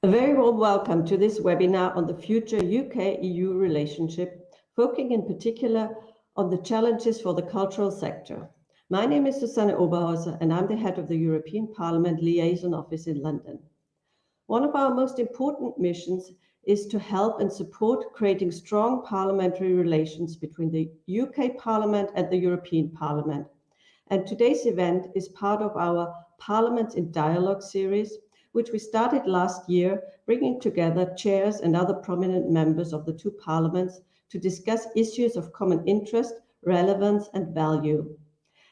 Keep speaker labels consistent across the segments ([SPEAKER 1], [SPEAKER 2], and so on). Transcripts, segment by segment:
[SPEAKER 1] A very warm welcome to this webinar on the future UK-EU relationship, focusing in particular on the challenges for the cultural sector. My name is Susanne Oberhauser and I'm the head of the European Parliament Liaison Office in London. One of our most important missions is to help and support creating strong parliamentary relations between the UK Parliament and the European Parliament. And today's event is part of our Parliaments in Dialogue series, which we started last year, bringing together chairs and other prominent members of the two parliaments to discuss issues of common interest, relevance, and value.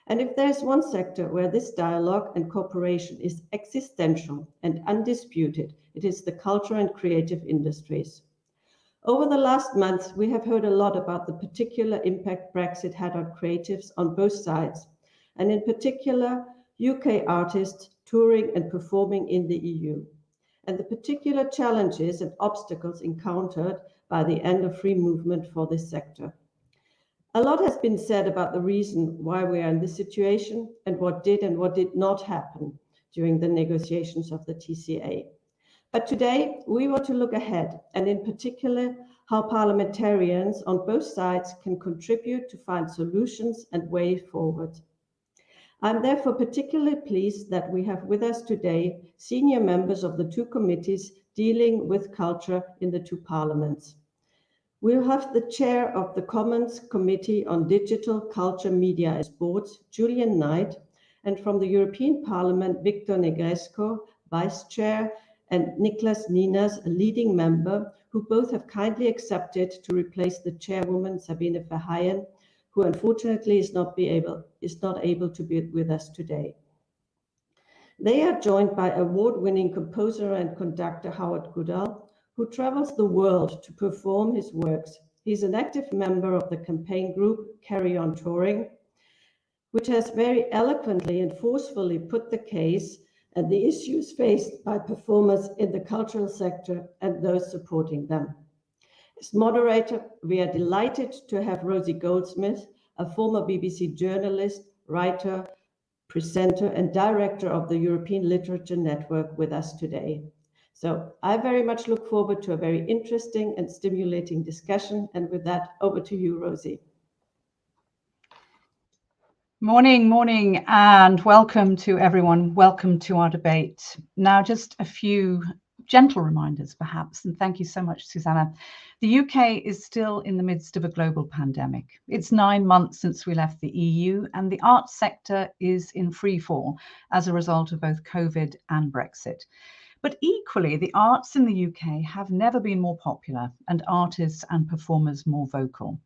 [SPEAKER 1] And if there's one sector where this dialogue and cooperation is existential and undisputed, it is the culture and creative industries. Over the last months, we have heard a lot about the particular impact Brexit had on creatives on both sides, and in particular, UK artists touring and performing in the EU, and the particular challenges and obstacles encountered by the end of free movement for this sector. A lot has been said about the reason why we are in this situation and what did not happen during the negotiations of the TCA. But today we want to look ahead, and in particular how parliamentarians on both sides can contribute to find solutions and way forward. I'm therefore particularly pleased that we have with us today senior members of the two committees dealing with culture in the two parliaments. We'll have the chair of the Commons Committee on Digital, Culture, Media and Sports, Julian Knight, and from the European Parliament, Victor Negresco, vice chair, and Niklas Ninas, a leading member, who both have kindly accepted to replace the chairwoman, Sabine Verheyen, who unfortunately is not able to be with us today. They are joined by award-winning composer and conductor Howard Goodall, who travels the world to perform his works. He's an active member of the campaign group Carry On Touring, which has very eloquently and forcefully put the case and the issues faced by performers in the cultural sector and those supporting them. As moderator, we are delighted to have Rosie Goldsmith, a former BBC journalist, writer, presenter, and director of the European Literature Network with us today. So I very much look forward to a very interesting and stimulating discussion. And with that, over to you, Rosie.
[SPEAKER 2] Morning, and welcome to everyone. Welcome to our debate. Now, just a few gentle reminders, perhaps, and thank you so much, Susanna. The UK is still in the midst of a global pandemic. It's 9 months since we left the EU, and the arts sector is in free fall as a result of both COVID and Brexit. But equally, the arts in the UK have never been more popular, and artists and performers more vocal.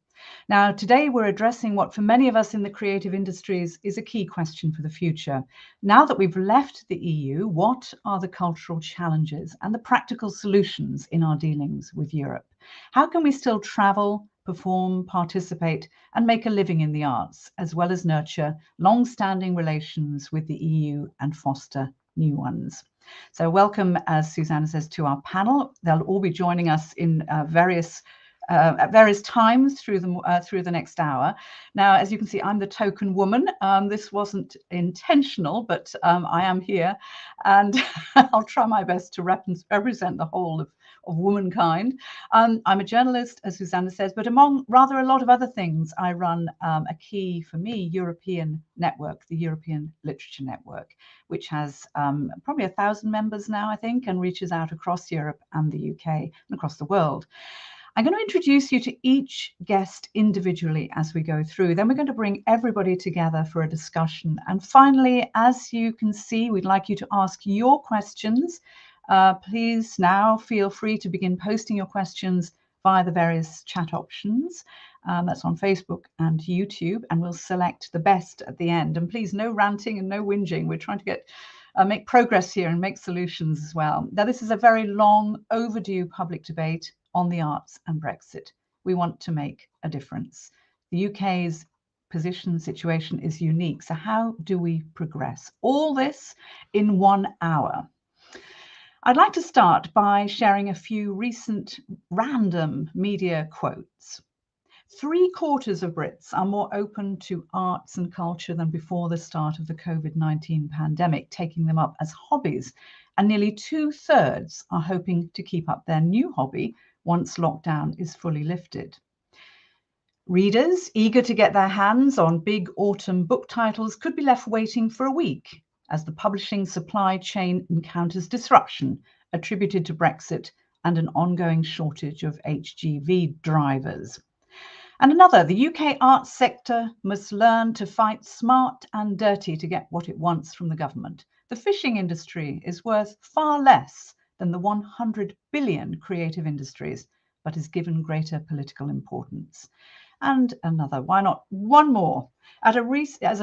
[SPEAKER 2] Now, today we're addressing what for many of us in the creative industries is a key question for the future. Now that we've left the EU, what are the cultural challenges and the practical solutions in our dealings with Europe? How can we still travel, perform, participate, and make a living in the arts, as well as nurture long-standing relations with the EU and foster new ones? So welcome, as Susanna says, to our panel. They'll all be joining us in at various times through the next hour. Now, as you can see, I'm the token woman. This wasn't intentional, but I am here, and I'll try my best to represent the whole of of womankind. I'm a journalist, as Susanna says, but among rather a lot of other things, I run a key, for me, European network, the European Literature Network, which has probably 1,000 members now, I think, and reaches out across Europe and the UK and across the world. I'm going to introduce you to each guest individually as we go through. Then we're going to bring everybody together for a discussion. And finally, as you can see, we'd like you to ask your questions. Please now feel free to begin posting your questions via the various chat options. That's on Facebook and YouTube, and we'll select the best at the end. And please, no ranting and no whinging. We're trying to make progress here and make solutions as well. Now, this is a very long overdue public debate on the arts and Brexit. We want to make a difference. The UK's situation is unique. So how do we progress? All this in 1 hour. I'd like to start by sharing a few recent random media quotes. 3/4 of Brits are more open to arts and culture than before the start of the COVID-19 pandemic, taking them up as hobbies. And nearly 2/3 are hoping to keep up their new hobby once lockdown is fully lifted. Readers eager to get their hands on big autumn book titles could be left waiting for a week as the publishing supply chain encounters disruption attributed to Brexit and an ongoing shortage of HGV drivers. And another, the UK arts sector must learn to fight smart and dirty to get what it wants from the government. The fishing industry is worth far less than the 100 billion creative industries, but is given greater political importance. And another, why not one more? As a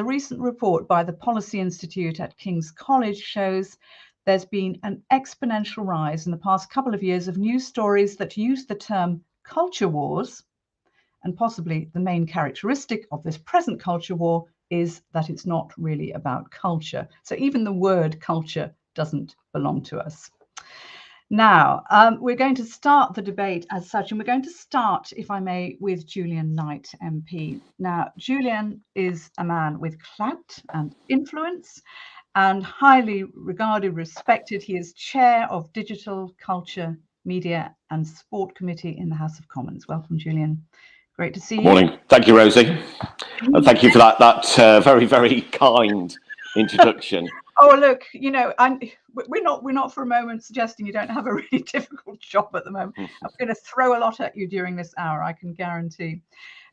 [SPEAKER 2] recent report by the Policy Institute at King's College shows, there's been an exponential rise in the past couple of years of news stories that use the term culture wars, and possibly the main characteristic of this present culture war is that it's not really about culture. So even the word culture doesn't belong to us. Now, we're going to start the debate as such, and we're going to start, if I may, with Julian Knight, MP. Now, Julian is a man with clout and influence and highly regarded, respected. He is chair of Digital, Culture, Media and Sport Committee in the House of Commons. Welcome, Julian. Great to see you.
[SPEAKER 3] Morning. Thank you, Rosie. Thank you for that very, very kind introduction.
[SPEAKER 2] Oh, look, you know, we're not for a moment suggesting you don't have a really difficult job at the moment. I'm going to throw a lot at you during this hour, I can guarantee.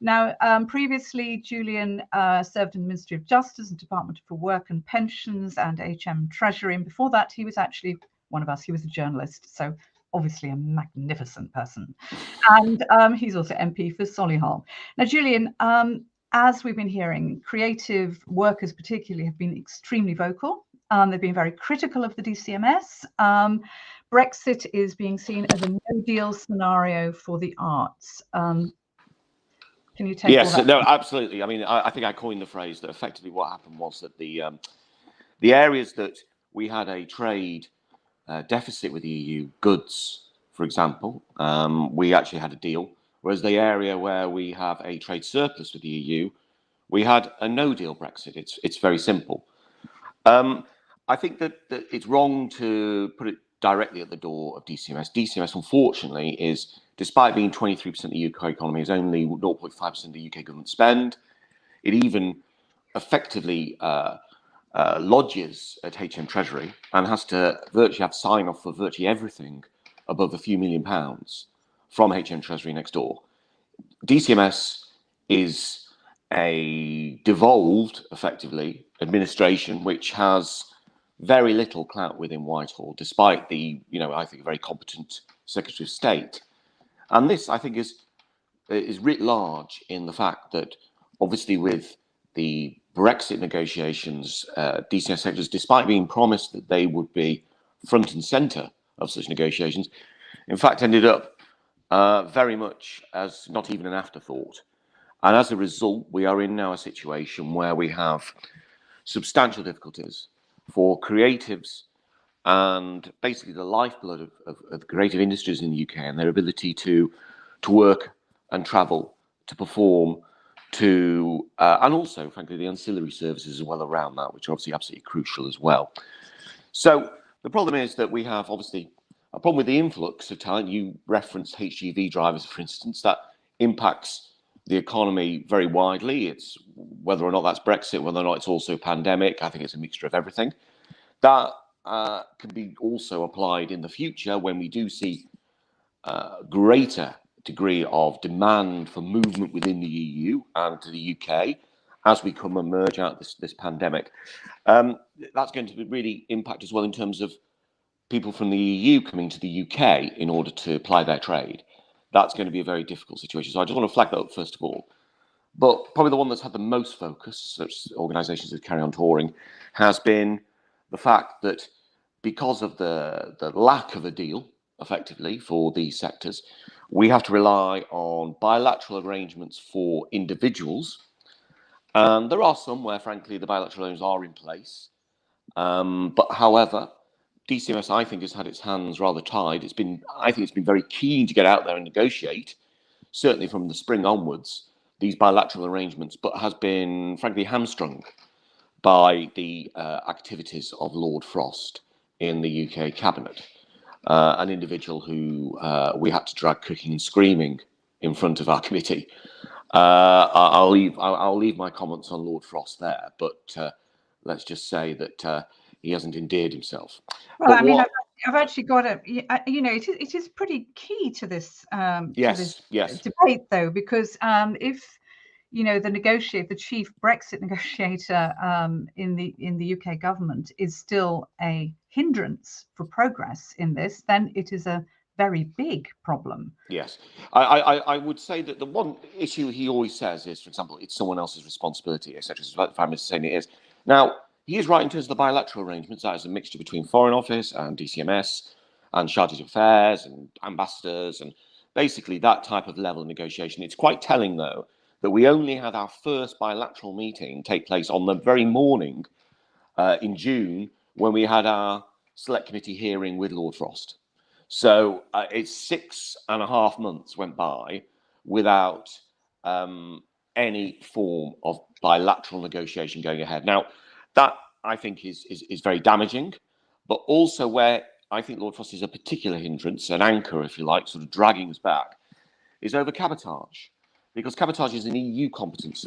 [SPEAKER 2] Now, previously, Julian served in the Ministry of Justice and Department for Work and Pensions and HM Treasury. And before that, he was actually one of us. He was a journalist. So obviously a magnificent person. And he's also MP for Solihull. Now, Julian, as we've been hearing, creative workers particularly have been extremely vocal. They've been very critical of the DCMS. Brexit is being seen as a no-deal scenario for the arts. Can you take
[SPEAKER 3] Yes,
[SPEAKER 2] all that?
[SPEAKER 3] no, absolutely. I mean, I think I coined the phrase that effectively what happened was that the areas that we had a trade deficit with the EU, goods, for example, we actually had a deal. Whereas the area where we have a trade surplus with the EU, we had a no-deal Brexit. It's very simple. I think that it's wrong to put it directly at the door of DCMS. DCMS, unfortunately, is, despite being 23% of the UK economy, is only 0.5% of the UK government spend. It even effectively lodges at HM Treasury and has to virtually have sign-off for virtually everything above a few £1 million from HM Treasury next door. DCMS is a devolved, effectively, administration which has very little clout within Whitehall, despite the, I think, a very competent Secretary of State. And this, I think, is writ large in the fact that, obviously, with the Brexit negotiations, DCMS sectors, despite being promised that they would be front and centre of such negotiations, in fact, ended up very much as not even an afterthought. And as a result, we are in now a situation where we have substantial difficulties for creatives and basically the lifeblood of creative industries in the UK and their ability to work and travel, to perform, and also, frankly, the ancillary services as well around that, which are obviously absolutely crucial as well. So the problem is that we have obviously A problem with the influx of talent, you referenced HGV drivers, for instance, that impacts the economy very widely. It's whether or not that's Brexit, whether or not it's also pandemic. I think it's a mixture of everything. That can be also applied in the future when we do see greater degree of demand for movement within the EU and to the UK as we come and emerge out this pandemic. That's going to really impact as well in terms of people from the EU coming to the UK in order to ply their trade. That's going to be a very difficult situation. So I just want to flag that up first of all. But probably the one that's had the most focus, such organisations that carry on touring, has been the fact that because of the lack of a deal, effectively, for these sectors, we have to rely on bilateral arrangements for individuals. And there are some where, frankly, the bilateral arrangements are in place. But however, DCMS, I think, has had its hands rather tied. I think it's been very keen to get out there and negotiate, certainly from the spring onwards, these bilateral arrangements, but has been, frankly, hamstrung by the activities of Lord Frost in the UK cabinet, an individual who we had to drag kicking and screaming in front of our committee. I'll leave my comments on Lord Frost there, but let's just say that he hasn't endeared himself.
[SPEAKER 2] Well, I mean, I've actually got it is pretty key to this debate, though, because if the chief Brexit negotiator in the UK government is still a hindrance for progress in this, then it is a very big problem.
[SPEAKER 3] Yes, I would say that the one issue he always says is, for example, it's someone else's responsibility, etc. So the Prime Minister saying it is. Now, he is right in terms of the bilateral arrangements. That is a mixture between Foreign Office and DCMS and Chargé d'Affaires and ambassadors and basically that type of level of negotiation. It's quite telling, though, that we only had our first bilateral meeting take place on the very morning in June when we had our select committee hearing with Lord Frost. So it's 6.5 months went by without any form of bilateral negotiation going ahead. Now, that I think is very damaging, but also where I think Lord Frost is a particular hindrance, an anchor, if you like, sort of dragging us back, is over cabotage, because cabotage is an EU competence.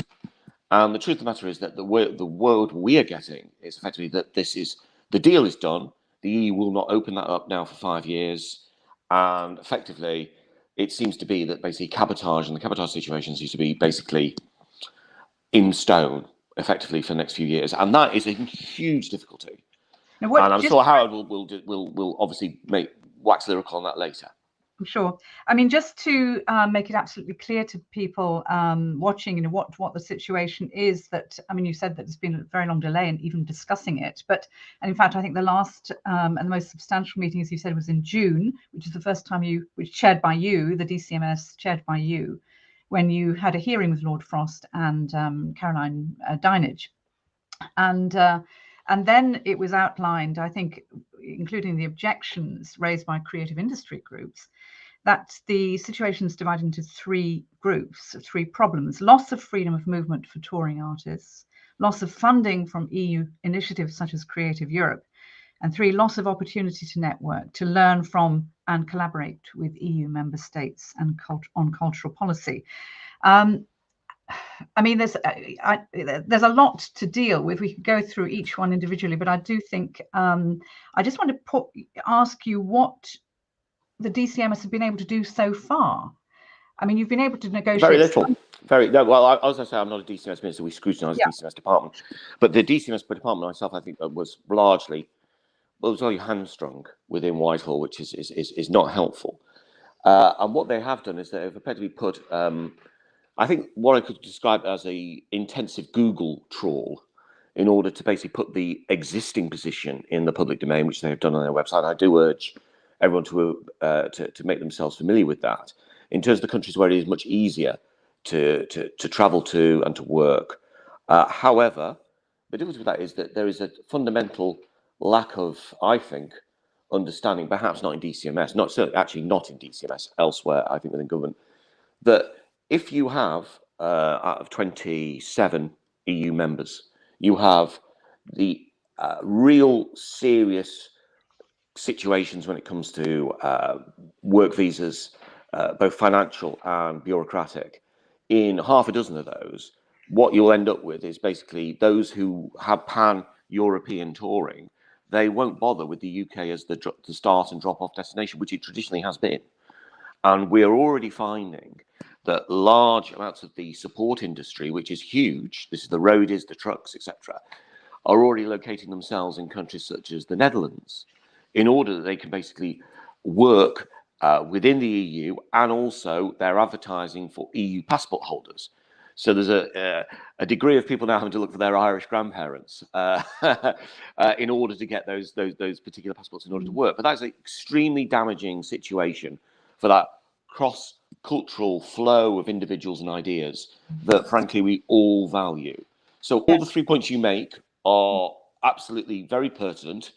[SPEAKER 3] And the truth of the matter is that the word we are getting is effectively that the deal is done. The EU will not open that up now for 5 years. And effectively, it seems to be that basically cabotage and the cabotage situation seems to be basically in stone, effectively, for the next few years. And that is a huge difficulty. And I'm sure Howard will obviously wax lyrical on that later.
[SPEAKER 2] I'm sure. I mean, just to make it absolutely clear to people watching, what the situation is. That I mean, you said that there's been a very long delay in even discussing it, and in fact, I think the last and the most substantial meeting, as you said, was in June, which is the first time which chaired by you, the DCMS chaired by you, when you had a hearing with Lord Frost and Caroline Dinenage, and then it was outlined, I think, including the objections raised by creative industry groups, that the situation is divided into 3 groups, 3 problems: loss of freedom of movement for touring artists, loss of funding from EU initiatives such as Creative Europe, and 3, loss of opportunity to network, to learn from and collaborate with EU member states and on cultural policy. I mean, there's a lot to deal with. We could go through each one individually, but I do think I just want to ask you what the DCMS have been able to do so far. I mean, you've been able to negotiate
[SPEAKER 3] very little. Well, as I say, I'm not a DCMS minister. We scrutinise the DCMS department, but the DCMS department myself, I think, was largely hamstrung within Whitehall, which is not helpful. And what they have done is they've effectively put, I think, what I could describe as a intensive Google trawl in order to basically put the existing position in the public domain, which they have done on their website. I do urge everyone to make themselves familiar with that. In terms of the countries where it is much easier to travel to and to work. However, the difference with that is that there is a fundamental lack of, I think, understanding, perhaps not in DCMS, actually not in DCMS, elsewhere, I think, within government, that if you have, out of 27 EU members, you have the real serious situations when it comes to work visas, both financial and bureaucratic. In half a dozen of those, what you'll end up with is basically those who have pan-European touring, they won't bother with the UK as the start and drop-off destination, which it traditionally has been. And we are already finding that large amounts of the support industry, which is huge, this is the roadies, the trucks, etc., are already locating themselves in countries such as the Netherlands in order that they can basically work within the EU, and also they're advertising for EU passport holders. So there's a degree of people now having to look for their Irish grandparents in order to get those particular passports in order to work. But that's an extremely damaging situation for that cross-cultural flow of individuals and ideas that, frankly, we all value. So all the 3 points you make are absolutely very pertinent,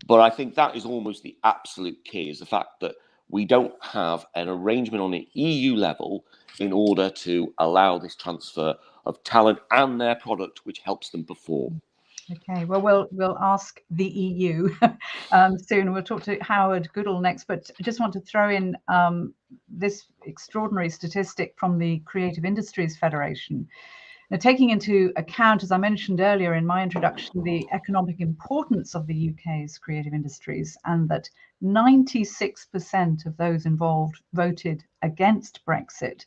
[SPEAKER 3] but I think that is almost the absolute key, is the fact that we don't have an arrangement on an EU level in order to allow this transfer of talent and their product, which helps them perform.
[SPEAKER 2] Okay, well, we'll ask the EU soon. We'll talk to Howard Goodall next, but I just want to throw in this extraordinary statistic from the Creative Industries Federation. Now, taking into account, as I mentioned earlier in my introduction, the economic importance of the UK's creative industries, and that 96% of those involved voted against Brexit,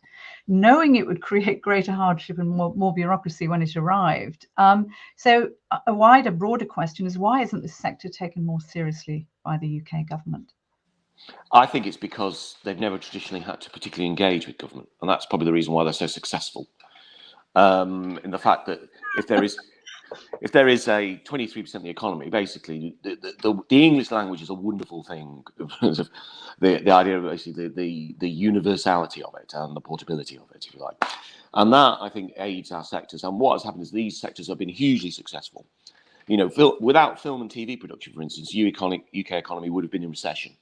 [SPEAKER 2] knowing it would create greater hardship and more bureaucracy when it arrived. So a wider, broader question is, why isn't this sector taken more seriously by the UK government?
[SPEAKER 3] I think it's because they've never traditionally had to particularly engage with government, and that's probably the reason why they're so successful. In the fact that if there is a 23% of the economy, basically the English language is a wonderful thing. the idea of basically the universality of it and the portability of it, if you like, and that I think aids our sectors. And what has happened is these sectors have been hugely successful. You know, without film and TV production, for instance, UK economy would have been in recession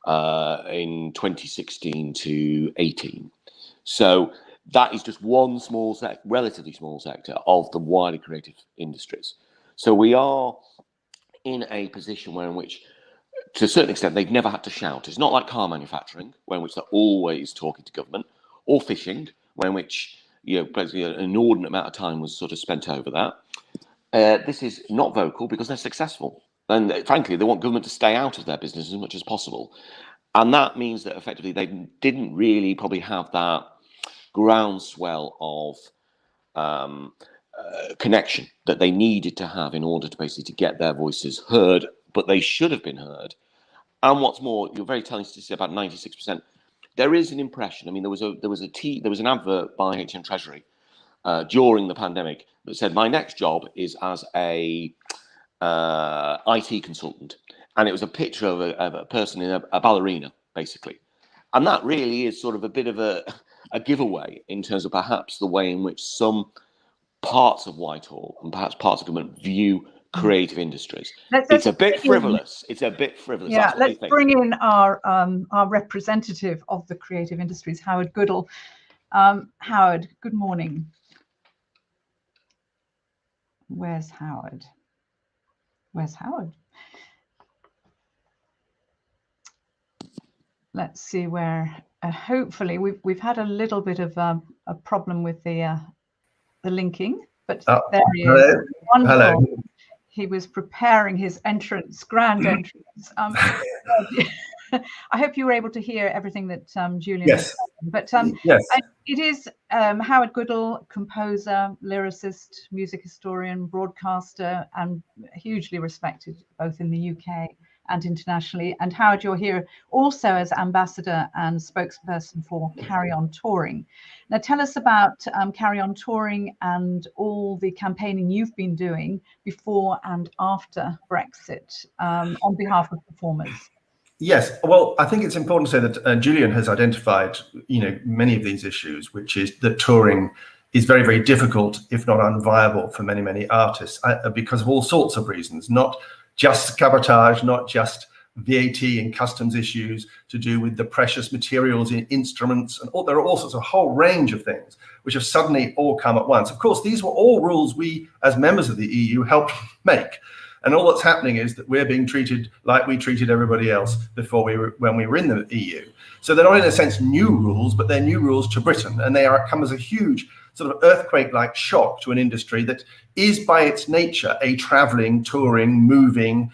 [SPEAKER 3] in 2016 to 18. So that is just one small relatively small sector of the wider creative industries. So we are in a position in which, to a certain extent, they've never had to shout. It's not like car manufacturing, where in which they're always talking to government, or fishing, where in which, you know, basically an inordinate amount of time was sort of spent over that. This is not vocal because they're successful. And frankly, they want government to stay out of their business as much as possible. And that means that effectively they didn't really probably have that groundswell of connection that they needed to have in order to basically to get their voices heard, but they should have been heard. And what's more, you're very telling statistic about 96%. There is an impression. I mean, there was an advert by HM Treasury during the pandemic that said, "My next job is as a IT consultant," and it was a picture of a person in a ballerina, basically. And that really is sort of a bit of a giveaway in terms of perhaps the way in which some parts of Whitehall and perhaps parts of government view creative industries. It's a bit frivolous. It's a bit frivolous.
[SPEAKER 2] Yeah, let's bring in our representative of the creative industries, Howard Goodall. Howard, good morning. Where's Howard? Where's Howard? Let's see where. Hopefully, we've had a little bit of a problem with the linking, but there he is. Wonderful.
[SPEAKER 4] Hello.
[SPEAKER 2] He was preparing his entrance, grand entrance. I hope you were able to hear everything that Julian was saying. But
[SPEAKER 4] yes.
[SPEAKER 2] It is Howard Goodall, composer, lyricist, music historian, broadcaster, and hugely respected both in the UK and internationally. And Howard, you're here also as ambassador and spokesperson for Carry On Touring. Now tell us about Carry On Touring and all the campaigning you've been doing before and after Brexit on behalf of performers.
[SPEAKER 4] Yes, well, I think it's important to say that Julian has identified, many of these issues, which is that touring is very, very difficult, if not unviable, for many, many artists because of all sorts of reasons, not just cabotage, not just VAT and customs issues to do with the precious materials in instruments, and there are all sorts of a whole range of things which have suddenly all come at once. Of course, these were all rules we, as members of the EU, helped make. And all that's happening is that we're being treated like we treated everybody else before when we were in the EU. So they're not in a sense new rules, but they're new rules to Britain, and they come as a huge sort of earthquake-like shock to an industry that is by its nature a traveling, touring, moving,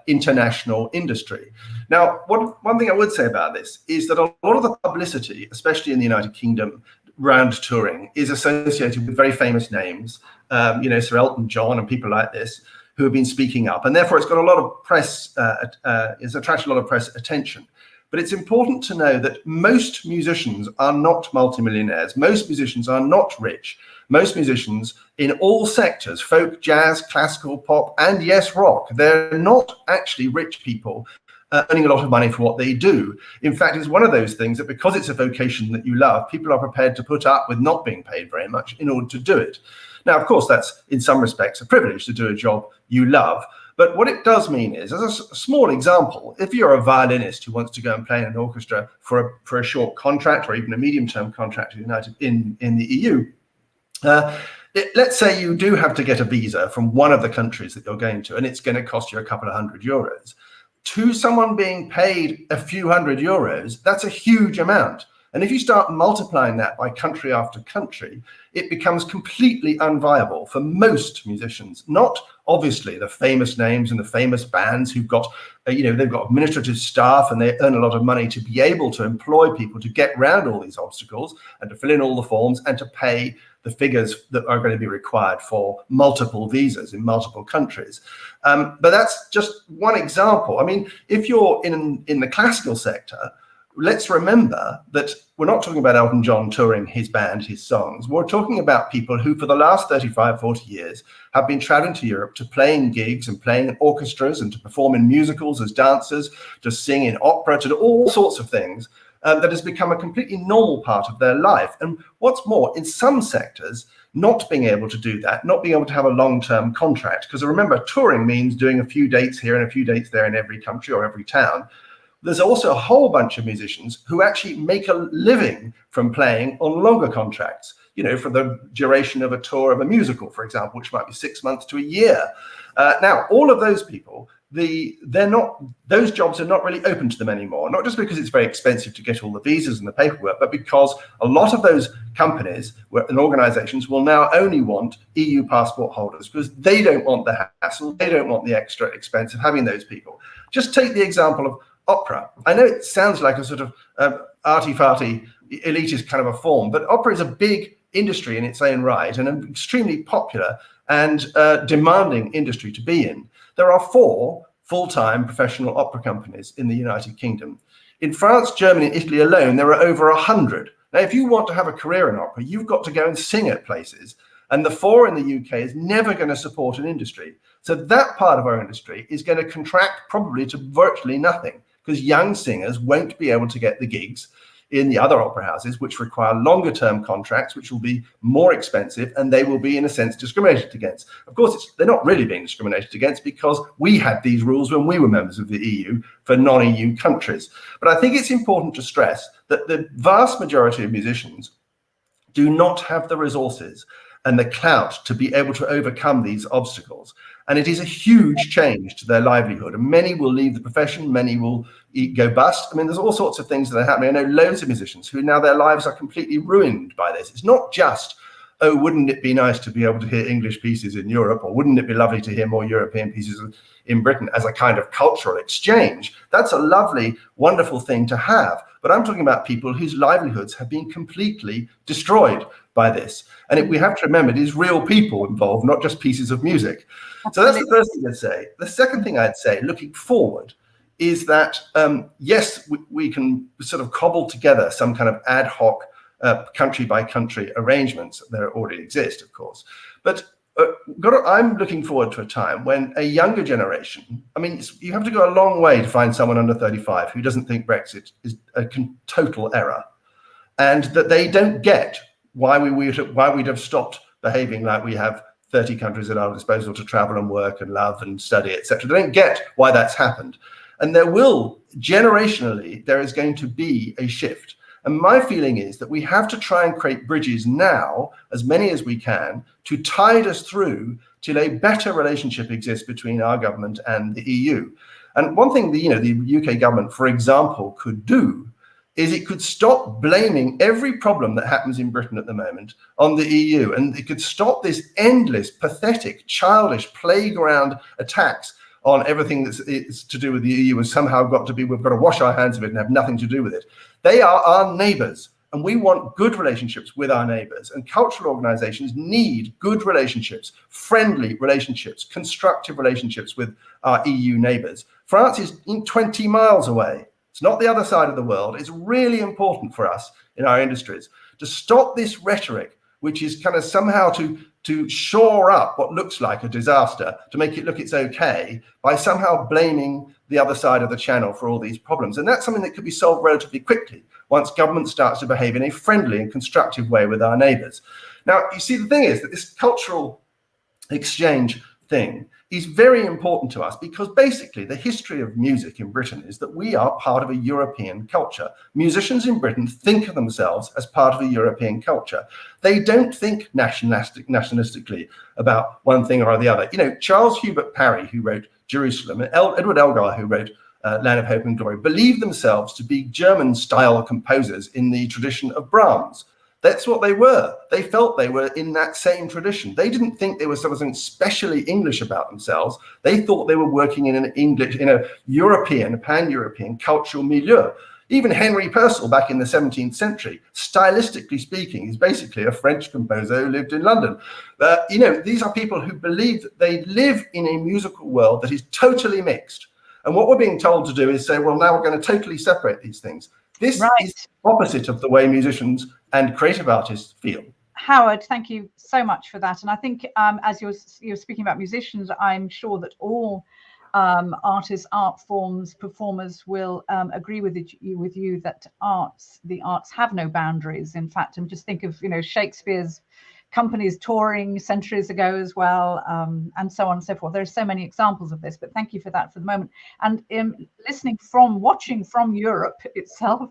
[SPEAKER 4] international industry. Now, one thing I would say about this is that a lot of the publicity, especially in the United Kingdom, around touring is associated with very famous names, Sir Elton John and people like this who have been speaking up, and therefore it's got a lot of press, it's attracted a lot of press attention. But it's important to know that most musicians are not multimillionaires. Most musicians are not rich. Most musicians in all sectors, folk, jazz, classical, pop, and yes, rock, they're not actually rich people earning a lot of money for what they do. In fact, it's one of those things that because it's a vocation that you love, people are prepared to put up with not being paid very much in order to do it. Now, of course, that's in some respects a privilege to do a job you love. But what it does mean is, as a small example, if you're a violinist who wants to go and play in an orchestra for a short contract or even a medium-term contract in the EU, let's say you do have to get a visa from one of the countries that you're going to, and it's going to cost you a couple of €100. To someone being paid a few €100, that's a huge amount. And if you start multiplying that by country after country, it becomes completely unviable for most musicians. Not obviously the famous names and the famous bands who've got, they've got administrative staff and they earn a lot of money to be able to employ people to get around all these obstacles and to fill in all the forms and to pay the figures that are going to be required for multiple visas in multiple countries. But that's just one example. I mean, if you're in the classical sector, let's remember that we're not talking about Elton John touring his band, his songs. We're talking about people who for the last 35, 40 years have been traveling to Europe to play in gigs and playing in orchestras and to perform in musicals as dancers, to sing in opera, to do all sorts of things that has become a completely normal part of their life. And what's more, in some sectors, not being able to do that, not being able to have a long-term contract, because remember, touring means doing a few dates here and a few dates there in every country or every town. There's also a whole bunch of musicians who actually make a living from playing on longer contracts, for the duration of a tour of a musical, for example, which might be 6 months to a year. Now, all of those people, those jobs are not really open to them anymore, not just because it's very expensive to get all the visas and the paperwork, but because a lot of those companies and organizations will now only want EU passport holders because they don't want the hassle, they don't want the extra expense of having those people. Just take the example of opera. I know it sounds like a sort of arty-farty, elitist kind of a form, but opera is a big industry in its own right and an extremely popular and demanding industry to be in. There are 4 full-time professional opera companies in the United Kingdom. In France, Germany, and Italy alone, there are over 100. Now, if you want to have a career in opera, you've got to go and sing at places. And the 4 in the UK is never going to support an industry. So that part of our industry is going to contract probably to virtually nothing, because young singers won't be able to get the gigs in the other opera houses, which require longer term contracts, which will be more expensive, and they will be, in a sense, discriminated against. Of course, they're not really being discriminated against because we had these rules when we were members of the EU for non-EU countries. But I think it's important to stress that the vast majority of musicians do not have the resources and the clout to be able to overcome these obstacles. And it is a huge change to their livelihood. And many will leave the profession, many will go bust. I mean, there's all sorts of things that are happening. I know loads of musicians who now their lives are completely ruined by this. It's not just, oh, wouldn't it be nice to be able to hear English pieces in Europe, or wouldn't it be lovely to hear more European pieces in Britain as a kind of cultural exchange? That's a lovely, wonderful thing to have. But I'm talking about people whose livelihoods have been completely destroyed by this. And we have to remember it is real people involved, not just pieces of music. So that's the first thing I'd say. The second thing I'd say, looking forward, is that, yes, we can sort of cobble together some kind of ad hoc country by country arrangements. There already exist, of course. But I'm looking forward to a time when a younger generation, I mean, you have to go a long way to find someone under 35 who doesn't think Brexit is a total error, and that they don't get why we'd have stopped behaving like we have 30 countries at our disposal to travel and work and love and study, etc. They don't get why that's happened. And generationally, there is going to be a shift. And my feeling is that we have to try and create bridges now, as many as we can, to tide us through till a better relationship exists between our government and the EU. And one thing the UK government, for example, could do is it could stop blaming every problem that happens in Britain at the moment on the EU, and it could stop this endless, pathetic, childish playground attacks on everything that's to do with the EU has somehow got to be, we've got to wash our hands of it and have nothing to do with it. They are our neighbours, and we want good relationships with our neighbours, and cultural organisations need good relationships, friendly relationships, constructive relationships with our EU neighbours. France is 20 miles away. It's not the other side of the world. It's really important for us in our industries to stop this rhetoric, which is kind of somehow to shore up what looks like a disaster, to make it look it's okay, by somehow blaming the other side of the channel for all these problems. And that's something that could be solved relatively quickly once government starts to behave in a friendly and constructive way with our neighbours. Now, you see, the thing is that this cultural exchange thing is very important to us because basically the history of music in Britain is that we are part of a European culture. Musicians in Britain think of themselves as part of a European culture. They don't think nationalistically about one thing or the other. You know, Charles Hubert Parry, who wrote Jerusalem, and Edward Elgar, who wrote Land of Hope and Glory, believed themselves to be German-style composers in the tradition of Brahms. That's what they were. They felt they were in that same tradition. They didn't think there was something specially English about themselves. They thought they were working in a European, pan-European cultural milieu. Even Henry Purcell back in the 17th century, stylistically speaking, is basically a French composer who lived in London. These are people who believe that they live in a musical world that is totally mixed. And what we're being told to do is say, well, now we're going to totally separate these things. This is opposite of the way musicians and creative artists feel.
[SPEAKER 2] Howard, thank you so much for that. And I think as you're speaking about musicians, I'm sure that all artists, art forms, performers will agree with you that the arts have no boundaries. In fact, and just think of Shakespeare's companies touring centuries ago as well, and so on and so forth. There are so many examples of this, but thank you for that for the moment. And watching from Europe itself,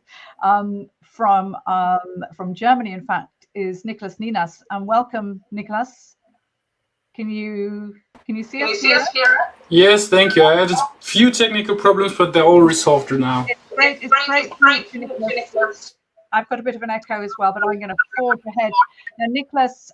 [SPEAKER 2] from Germany, in fact, is Nicholas Ninas. And welcome, Nicholas. Can you see us here?
[SPEAKER 5] Yes, thank you. I had a few technical problems, but they're all resolved now.
[SPEAKER 2] It's great, Nicholas. I've got a bit of an echo as well, but I'm going to forge ahead. Now, Nicholas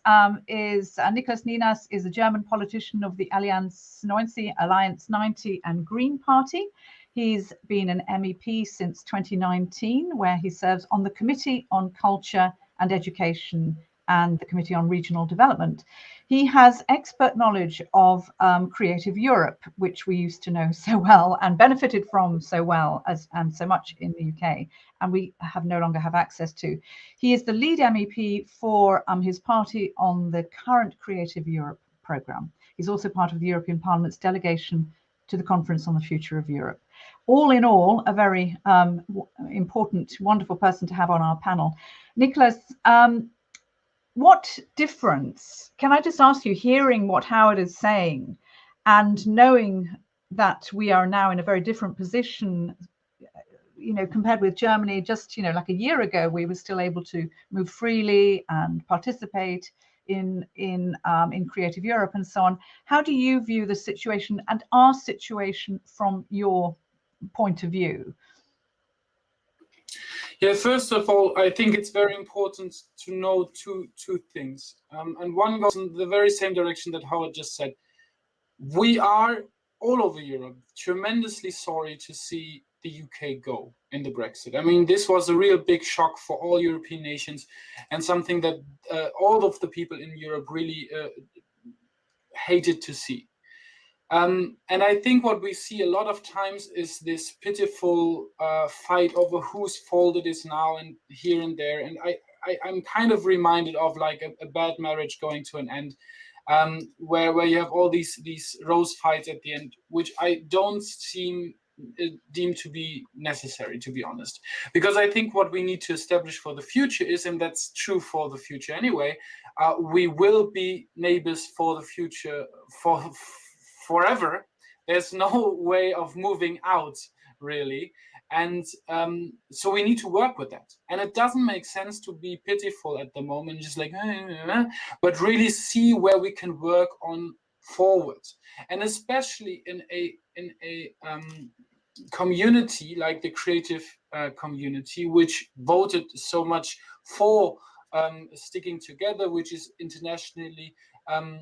[SPEAKER 2] Ninas is a German politician of the Allianz 90 and Green Party. He's been an MEP since 2019, where he serves on the Committee on Culture and Education and the Committee on Regional Development. He has expert knowledge of Creative Europe, which we used to know so well and benefited from so well and so much in the UK, and we no longer have access to. He is the lead MEP for his party on the current Creative Europe programme. He's also part of the European Parliament's delegation to the Conference on the Future of Europe. All in all, a very important, wonderful person to have on our panel. Nicholas, what difference, can I just ask you, hearing what Howard is saying and knowing that we are now in a very different position, compared with Germany, just, like a year ago, we were still able to move freely and participate in Creative Europe and so on. How do you view the situation and our situation from your point of view?
[SPEAKER 5] Yeah, first of all, I think it's very important to know two things. And one goes in the very same direction that Howard just said. We are all over Europe tremendously sorry to see the UK go in the Brexit. I mean, this was a real big shock for all European nations and something that all of the people in Europe really hated to see. And I think what we see a lot of times is this pitiful fight over whose fault it is now and here and there. And I'm kind of reminded of like a bad marriage going to an end, where you have all these rose fights at the end, which I don't deem to be necessary, to be honest. Because I think what we need to establish for the future is, and that's true for the future anyway, we will be neighbors for the future forever. There's no way of moving out, really. And so we need to work with that. And it doesn't make sense to be pitiful at the moment, just like, but really see where we can work on forward. And especially in a community like the creative community, which voted so much for sticking together, which is internationally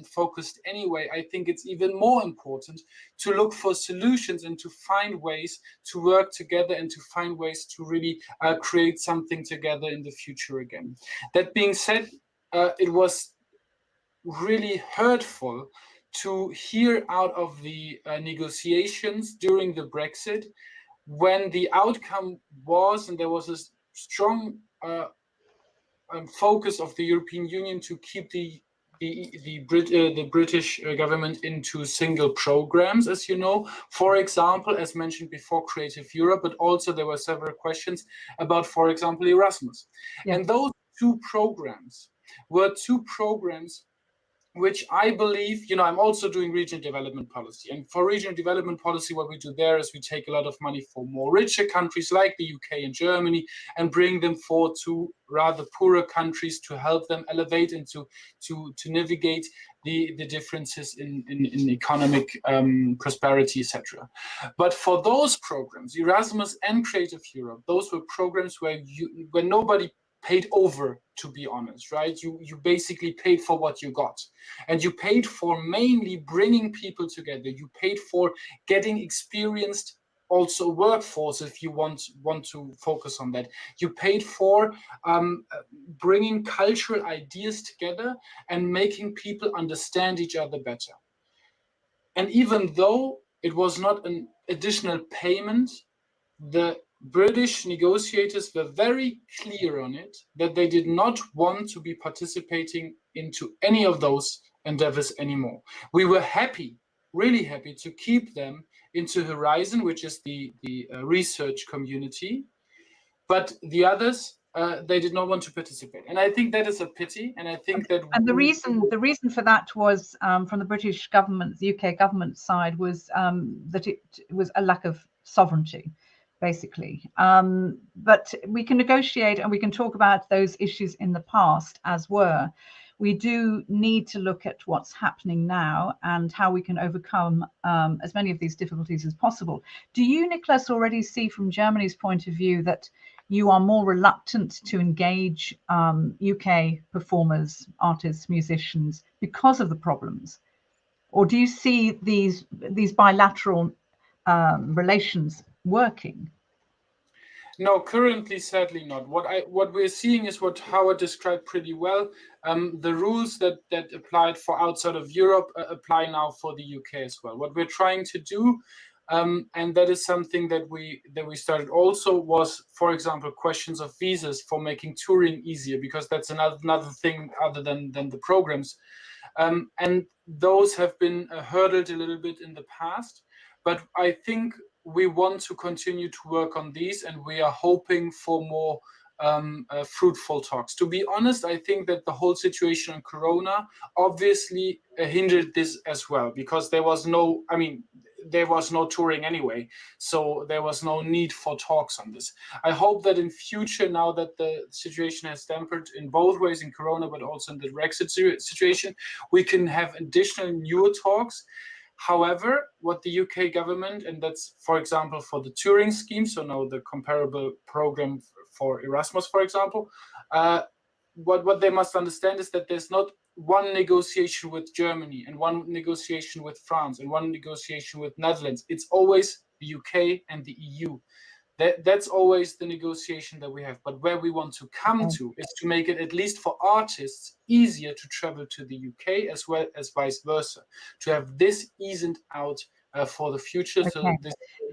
[SPEAKER 5] focused anyway, I think it's even more important to look for solutions and to find ways to work together and to find ways to really create something together in the future again. That being said, it was really hurtful to hear out of the negotiations during the Brexit, when the outcome was, and there was a strong focus of the European Union to keep the British government into single programs, as you know, for example, as mentioned before, Creative Europe, but also there were several questions about, for example, Erasmus. Yeah. And those two programs were two programs which I believe, I'm also doing regional development policy. And for regional development policy, what we do there is we take a lot of money from more richer countries like the UK and Germany and bring them forward to rather poorer countries to help them elevate and to navigate the differences in economic prosperity, etc. But for those programs, Erasmus and Creative Europe, those were programs where nobody paid over, to be honest, right? You basically paid for what you got, and you paid for mainly bringing people together. You paid for getting experienced also workforce, if you want to focus on that. You paid for bringing cultural ideas together and making people understand each other better. And even though it was not an additional payment, the British negotiators were very clear on it, that they did not want to be participating into any of those endeavors anymore. We were happy, really happy, to keep them into Horizon, which is the research community, but the others, they did not want to participate. And I think that is a pity. And I think that...
[SPEAKER 2] And the reason for that was, from the British government, the UK government side, was that it was a lack of sovereignty, basically. But we can negotiate and we can talk about those issues in the past as were. We do need to look at what's happening now and how we can overcome as many of these difficulties as possible. Do you, Nicholas, already see from Germany's point of view that you are more reluctant to engage UK performers, artists, musicians because of the problems? Or do you see these bilateral relations working?
[SPEAKER 5] No, currently, sadly not. What we're seeing is what Howard described pretty well. The rules that applied for outside of Europe apply now for the UK as well. What we're trying to do, and that is something that we started also, was, for example, questions of visas for making touring easier, because that's another thing other than the programs. And those have been hurdled a little bit in the past, but I think we want to continue to work on these, and we are hoping for more fruitful talks. To be honest, I think that the whole situation on Corona obviously hindered this as well, because there was no touring anyway, so there was no need for talks on this. I hope that in future, now that the situation has tempered in both ways, in Corona but also in the Brexit situation, we can have additional newer talks. However, what the UK government, and that's, for example, for the touring scheme, so now the comparable program for Erasmus, for example, what they must understand is that there's not one negotiation with Germany and one negotiation with France and one negotiation with Netherlands. It's always the UK and the EU. That's always the negotiation that we have. But where we want to come to is to make it, at least for artists, easier to travel to the UK, as well as vice versa, to have this eased out for the future, so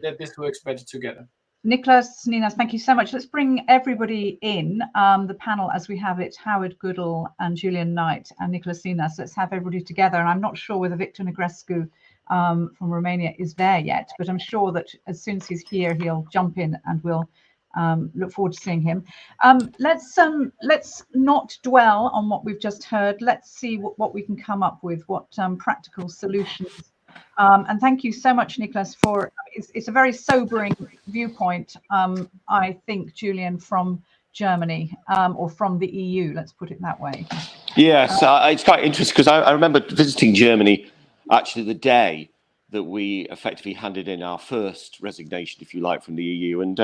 [SPEAKER 5] that this works better together.
[SPEAKER 2] Nicholas, Ninas, thank you so much. Let's bring everybody in, the panel as we have it: Howard Goodall and Julian Knight and Nicholas Ninas. Let's have everybody together. And I'm not sure whether Victor Negrescu from Romania is there yet, but I'm sure that as soon as he's here, he'll jump in, and we'll look forward to seeing him. Let's not dwell on what we've just heard. Let's see what we can come up with, what practical solutions And thank you so much, Nicholas, for it's a very sobering viewpoint, I think, Julian, from Germany, or from the EU, let's put it that way.
[SPEAKER 3] Yes, it's quite interesting because I remember visiting Germany actually the day that we effectively handed in our first resignation, if you like, from the EU. And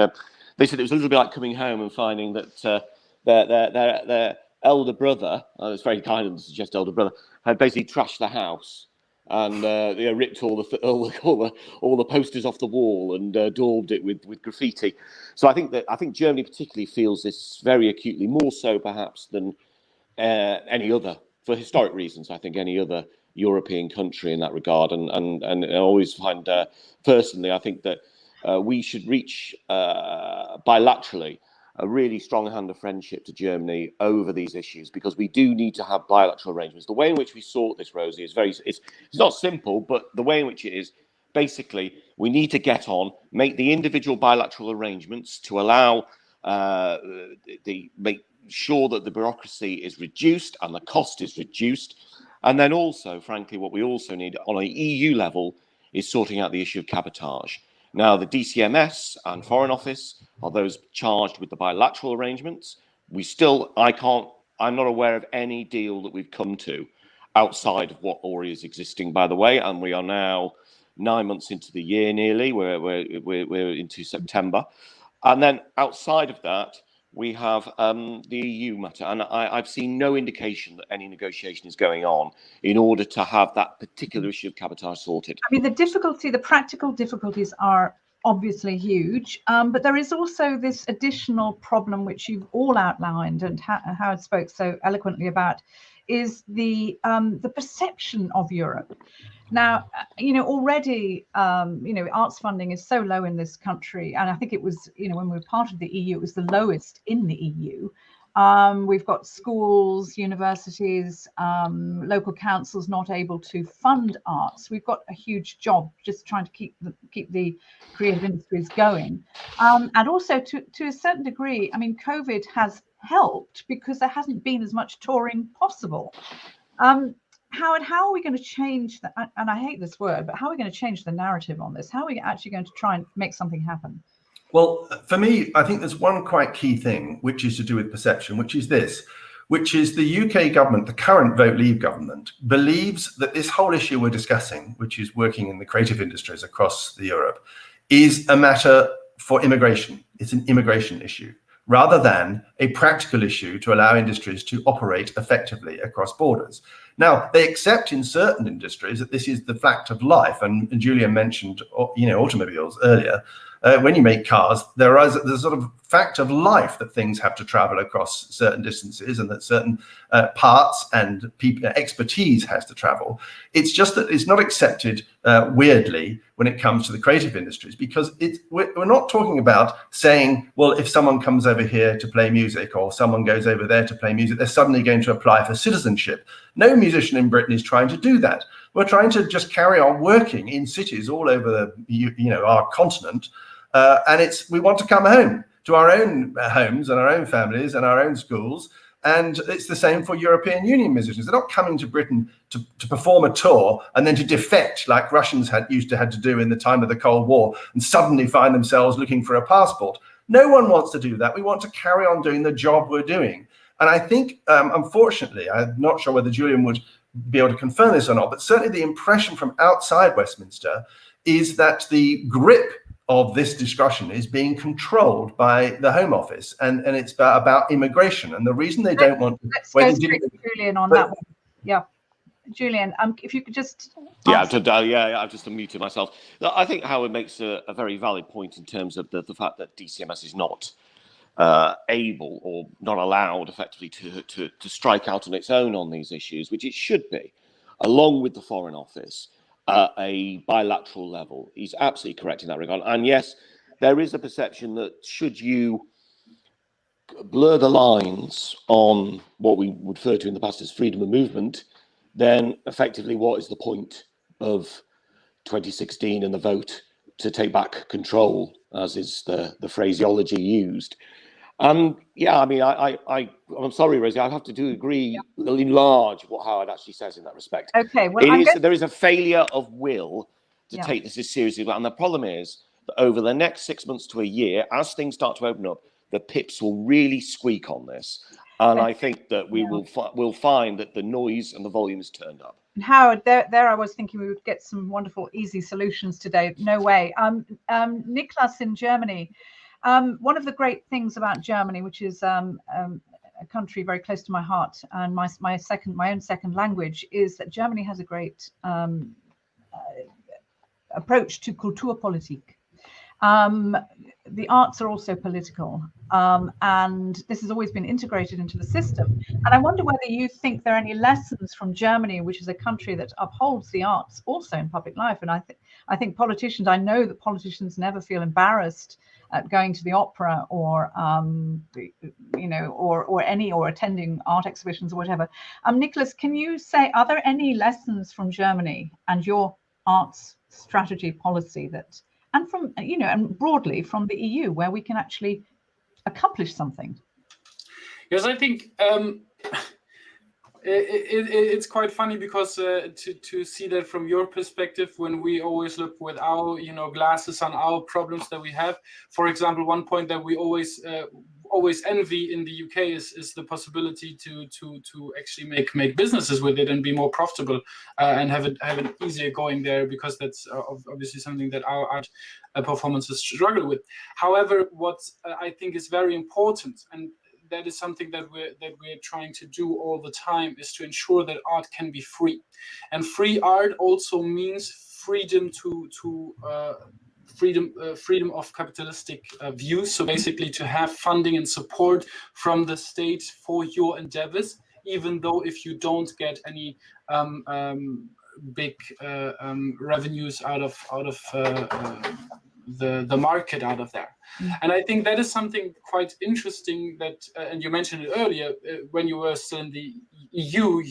[SPEAKER 3] they said it was a little bit like coming home and finding that their elder brother, it's very kind of them to suggest elder brother, had basically trashed the house and they ripped all the posters off the wall and daubed it with graffiti. So I think Germany particularly feels this very acutely, more so perhaps than any other, for historic reasons. I think any other European country in that regard, and I always find personally, I think that we should reach bilaterally a really strong hand of friendship to Germany over these issues, because we do need to have bilateral arrangements. The way in which we sort this, Rosie, is it's not simple, but the way in which it is, basically, we need to get on, make the individual bilateral arrangements to allow make sure that the bureaucracy is reduced and the cost is reduced. And then also, frankly, what we also need on an EU level is sorting out the issue of cabotage. Now, the DCMS and Foreign Office are those charged with the bilateral arrangements. I'm not aware of any deal that we've come to outside of what already is existing, by the way, and we are now 9 months into the year nearly. We're into September. And then outside of that, we have the EU matter, and I've seen no indication that any negotiation is going on in order to have that particular issue of cabotage sorted. I
[SPEAKER 2] mean, the practical difficulties are obviously huge, but there is also this additional problem which you've all outlined and Howard spoke so eloquently about, is the perception of Europe. Now, already, arts funding is so low in this country. And I think it was, when we were part of the EU, it was the lowest in the EU. We've got schools, universities, local councils not able to fund arts. We've got a huge job just trying to keep the creative industries going. And also to a certain degree, I mean, COVID has helped because there hasn't been as much touring possible. Howard, how are we going to change that? And I hate this word, but how are we going to change the narrative on this? How are we actually going to try and make something happen?
[SPEAKER 4] Well, for me, I think there's one quite key thing, which is to do with perception, which is the UK government, the current Vote Leave government, believes that this whole issue we're discussing, which is working in the creative industries across Europe, is a matter for immigration. It's an immigration issue, rather than a practical issue to allow industries to operate effectively across borders. Now, they accept in certain industries that this is the fact of life, and Julian mentioned, automobiles earlier. When you make cars, there's a sort of fact of life that things have to travel across certain distances, and that certain parts and expertise has to travel. It's just that it's not accepted weirdly when it comes to the creative industries, because we're not talking about saying, well, if someone comes over here to play music or someone goes over there to play music, they're suddenly going to apply for citizenship. No musician in Britain is trying to do that. We're trying to just carry on working in cities all over our continent. And we want to come home to our own homes and our own families and our own schools. And it's the same for European Union musicians. They're not coming to Britain to perform a tour and then to defect like Russians used to have to do in the time of the Cold War and suddenly find themselves looking for a passport. No one wants to do that. We want to carry on doing the job we're doing. And I think, unfortunately, I'm not sure whether Julian would be able to confirm this or not, but certainly the impression from outside Westminster is that the grip of this discussion is being controlled by the Home Office, and it's about immigration. And the reason they don't want to...
[SPEAKER 2] Let's go straight to Julian on that one. Yeah. Julian, if you could just...
[SPEAKER 3] I've just unmuted myself. I think Howard makes a very valid point in terms of the fact that DCMS is not able or not allowed effectively to strike out on its own on these issues, which it should be, along with the Foreign Office, a bilateral level. He's absolutely correct in that regard. And yes, there is a perception that should you blur the lines on what we would refer to in the past as freedom of movement, then effectively what is the point of 2016 and the vote to take back control, as is the phraseology used. Yeah, I mean, I'm sorry, Rosie, I have to agree in large what Howard actually says in that respect.
[SPEAKER 2] Okay, well,
[SPEAKER 3] there is a failure of will to take this as seriously, and the problem is that over the next 6 months to a year, as things start to open up, the pips will really squeak on this, and I think that we'll find that the noise and the volume is turned up.
[SPEAKER 2] And Howard, there I was thinking we would get some wonderful, easy solutions today. No way. Niklas in Germany. One of the great things about Germany, which is a country very close to my heart and my own second language, is that Germany has a great approach to Kulturpolitik. The arts are also political, and this has always been integrated into the system. And I wonder whether you think there are any lessons from Germany, which is a country that upholds the arts also in public life. And I think politicians, I know that politicians never feel embarrassed at going to the opera or or attending art exhibitions or whatever. Niklas, can you say, are there any lessons from Germany and your arts strategy policy that, and from, and broadly from the EU, where we can actually accomplish something?
[SPEAKER 5] Yes, I think it's quite funny because to see that from your perspective, when we always look with our glasses on our problems that we have. For example, one point that we always envy in the UK is the possibility to actually make businesses with it and be more profitable and have it easier going there, because that's obviously something that our art performances struggle with. However, what I think is very important, and that is something that we're trying to do all the time, is to ensure that art can be free. And free art also means freedom freedom of capitalistic views. So basically to have funding and support from the state for your endeavors, even though if you don't get any big revenues out of the market out of there. And I think that is something quite interesting that, and you mentioned it earlier, when you were still in the EU,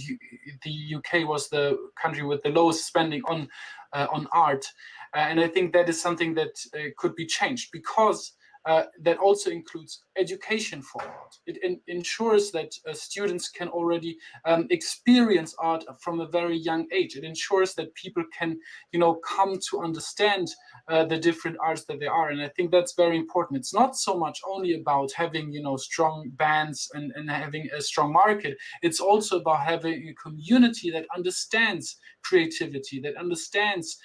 [SPEAKER 5] the UK was the country with the lowest spending on art. And I think that is something that could be changed, because that also includes education for art. It ensures that students can already experience art from a very young age. It ensures that people can, come to understand the different arts that there are. And I think that's very important. It's not so much only about having, strong bands and having a strong market. It's also about having a community that understands creativity, that understands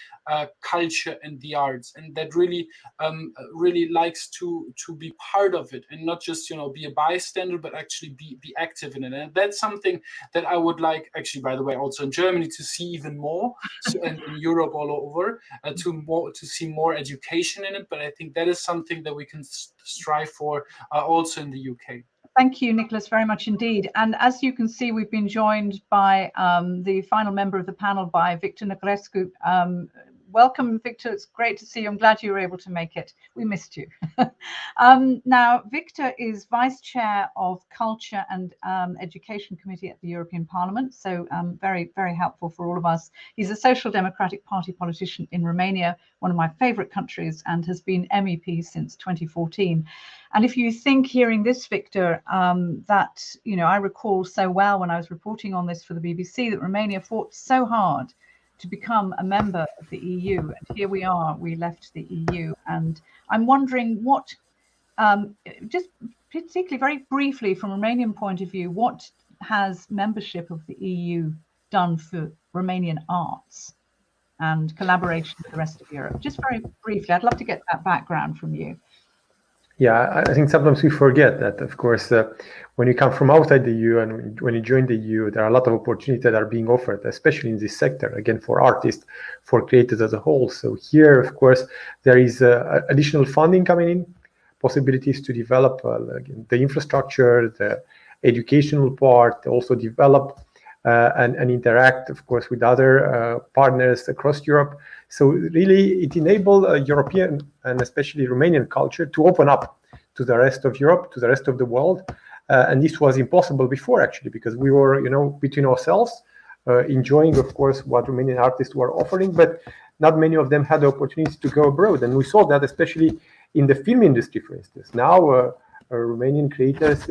[SPEAKER 5] culture and the arts, and that really likes to be part of it, and not just be a bystander, but actually be active in it. And that's something that I would like, actually, by the way, also in Germany, to see even more, and in Europe all over, to see more education in it. But I think that is something that we can strive for also in the UK.
[SPEAKER 2] Thank you, Niklas, very much indeed. And as you can see, we've been joined by the final member of the panel, by Victor Negrescu. Welcome, Victor. It's great to see you. I'm glad you were able to make it. We missed you. Now, Victor is Vice Chair of Culture and Education Committee at the European Parliament, so very, very helpful for all of us. He's a Social Democratic Party politician in Romania, one of my favorite countries, and has been MEP since 2014. And if you think, hearing this, Victor, that, I recall so well when I was reporting on this for the BBC, that Romania fought so hard to become a member of the EU. And here we are, we left the EU. And I'm wondering what, just particularly very briefly from a Romanian point of view, what has membership of the EU done for Romanian arts and collaboration with the rest of Europe? Just very briefly, I'd love to get that background from you.
[SPEAKER 6] Yeah, I think sometimes we forget that, of course, when you come from outside the EU and when you join the EU, there are a lot of opportunities that are being offered, especially in this sector, again, for artists, for creators as a whole. So here, of course, there is additional funding coming in, possibilities to develop the infrastructure, the educational part, also develop and interact, of course, with other partners across Europe. So really, it enabled European and especially Romanian culture to open up to the rest of Europe, to the rest of the world. And this was impossible before, actually, because we were, between ourselves, enjoying, of course, what Romanian artists were offering, but not many of them had the opportunity to go abroad. And we saw that especially in the film industry, for instance. Now, Romanian creators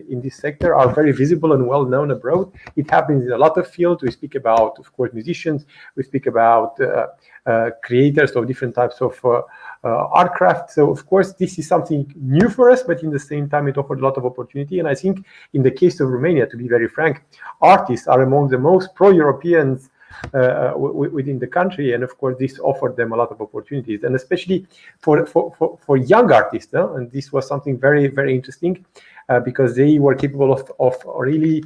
[SPEAKER 6] in this sector are very visible and well known abroad. It happens in a lot of fields. We speak about, of course, musicians. We speak about creators of different types of art craft. So, of course, this is something new for us, but in the same time, it offered a lot of opportunity. And I think in the case of Romania, to be very frank, artists are among the most pro-Europeans within the country, and of course this offered them a lot of opportunities, and especially for young artists, and this was something very, very interesting because they were capable of really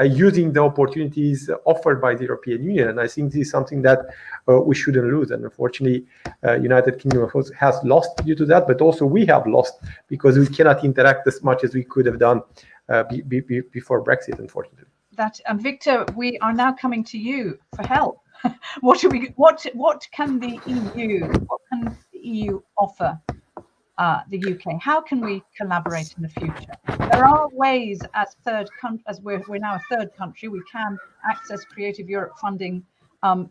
[SPEAKER 6] using the opportunities offered by the European Union. And I think this is something that we shouldn't lose, and unfortunately United Kingdom has lost due to that, but also we have lost because we cannot interact as much as we could have done before Brexit, unfortunately.
[SPEAKER 2] That Victor, we are now coming to you for help. What can the EU offer the UK? How can we collaborate in the future? There are ways as we're now a third country, we can access Creative Europe funding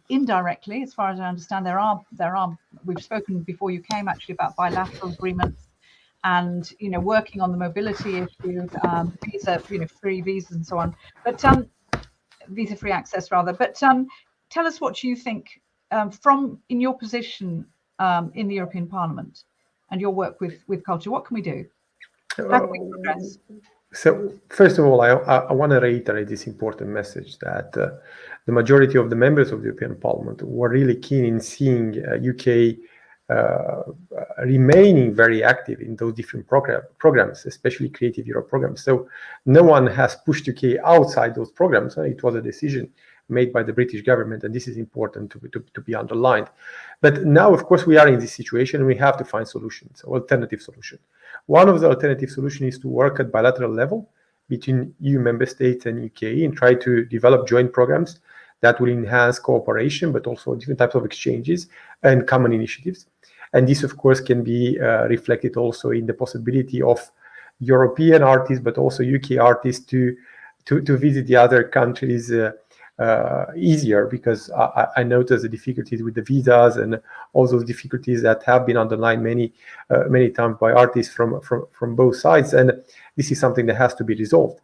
[SPEAKER 2] indirectly. As far as I understand, there are we've spoken before you came actually about bilateral agreements, and working on the mobility issues, visa, free visas and so on, but visa-free access rather. But tell us what you think in your position in the European Parliament and your work with culture. What can we do? How can we progress?
[SPEAKER 6] So first of all, I want to reiterate this important message that the majority of the members of the European Parliament were really keen in seeing UK remaining very active in those different programs, especially Creative Europe programs. So no one has pushed UK outside those programs. It was a decision made by the British government, and this is important to be underlined. But now, of course, we are in this situation and we have to find solutions, alternative solutions. One of the alternative solutions is to work at bilateral level between EU member states and UK and try to develop joint programs that will enhance cooperation, but also different types of exchanges and common initiatives. And this, of course, can be reflected also in the possibility of European artists, but also UK artists to visit the other countries easier, because I noticed the difficulties with the visas and all those difficulties that have been underlined many times by artists from both sides. And this is something that has to be resolved.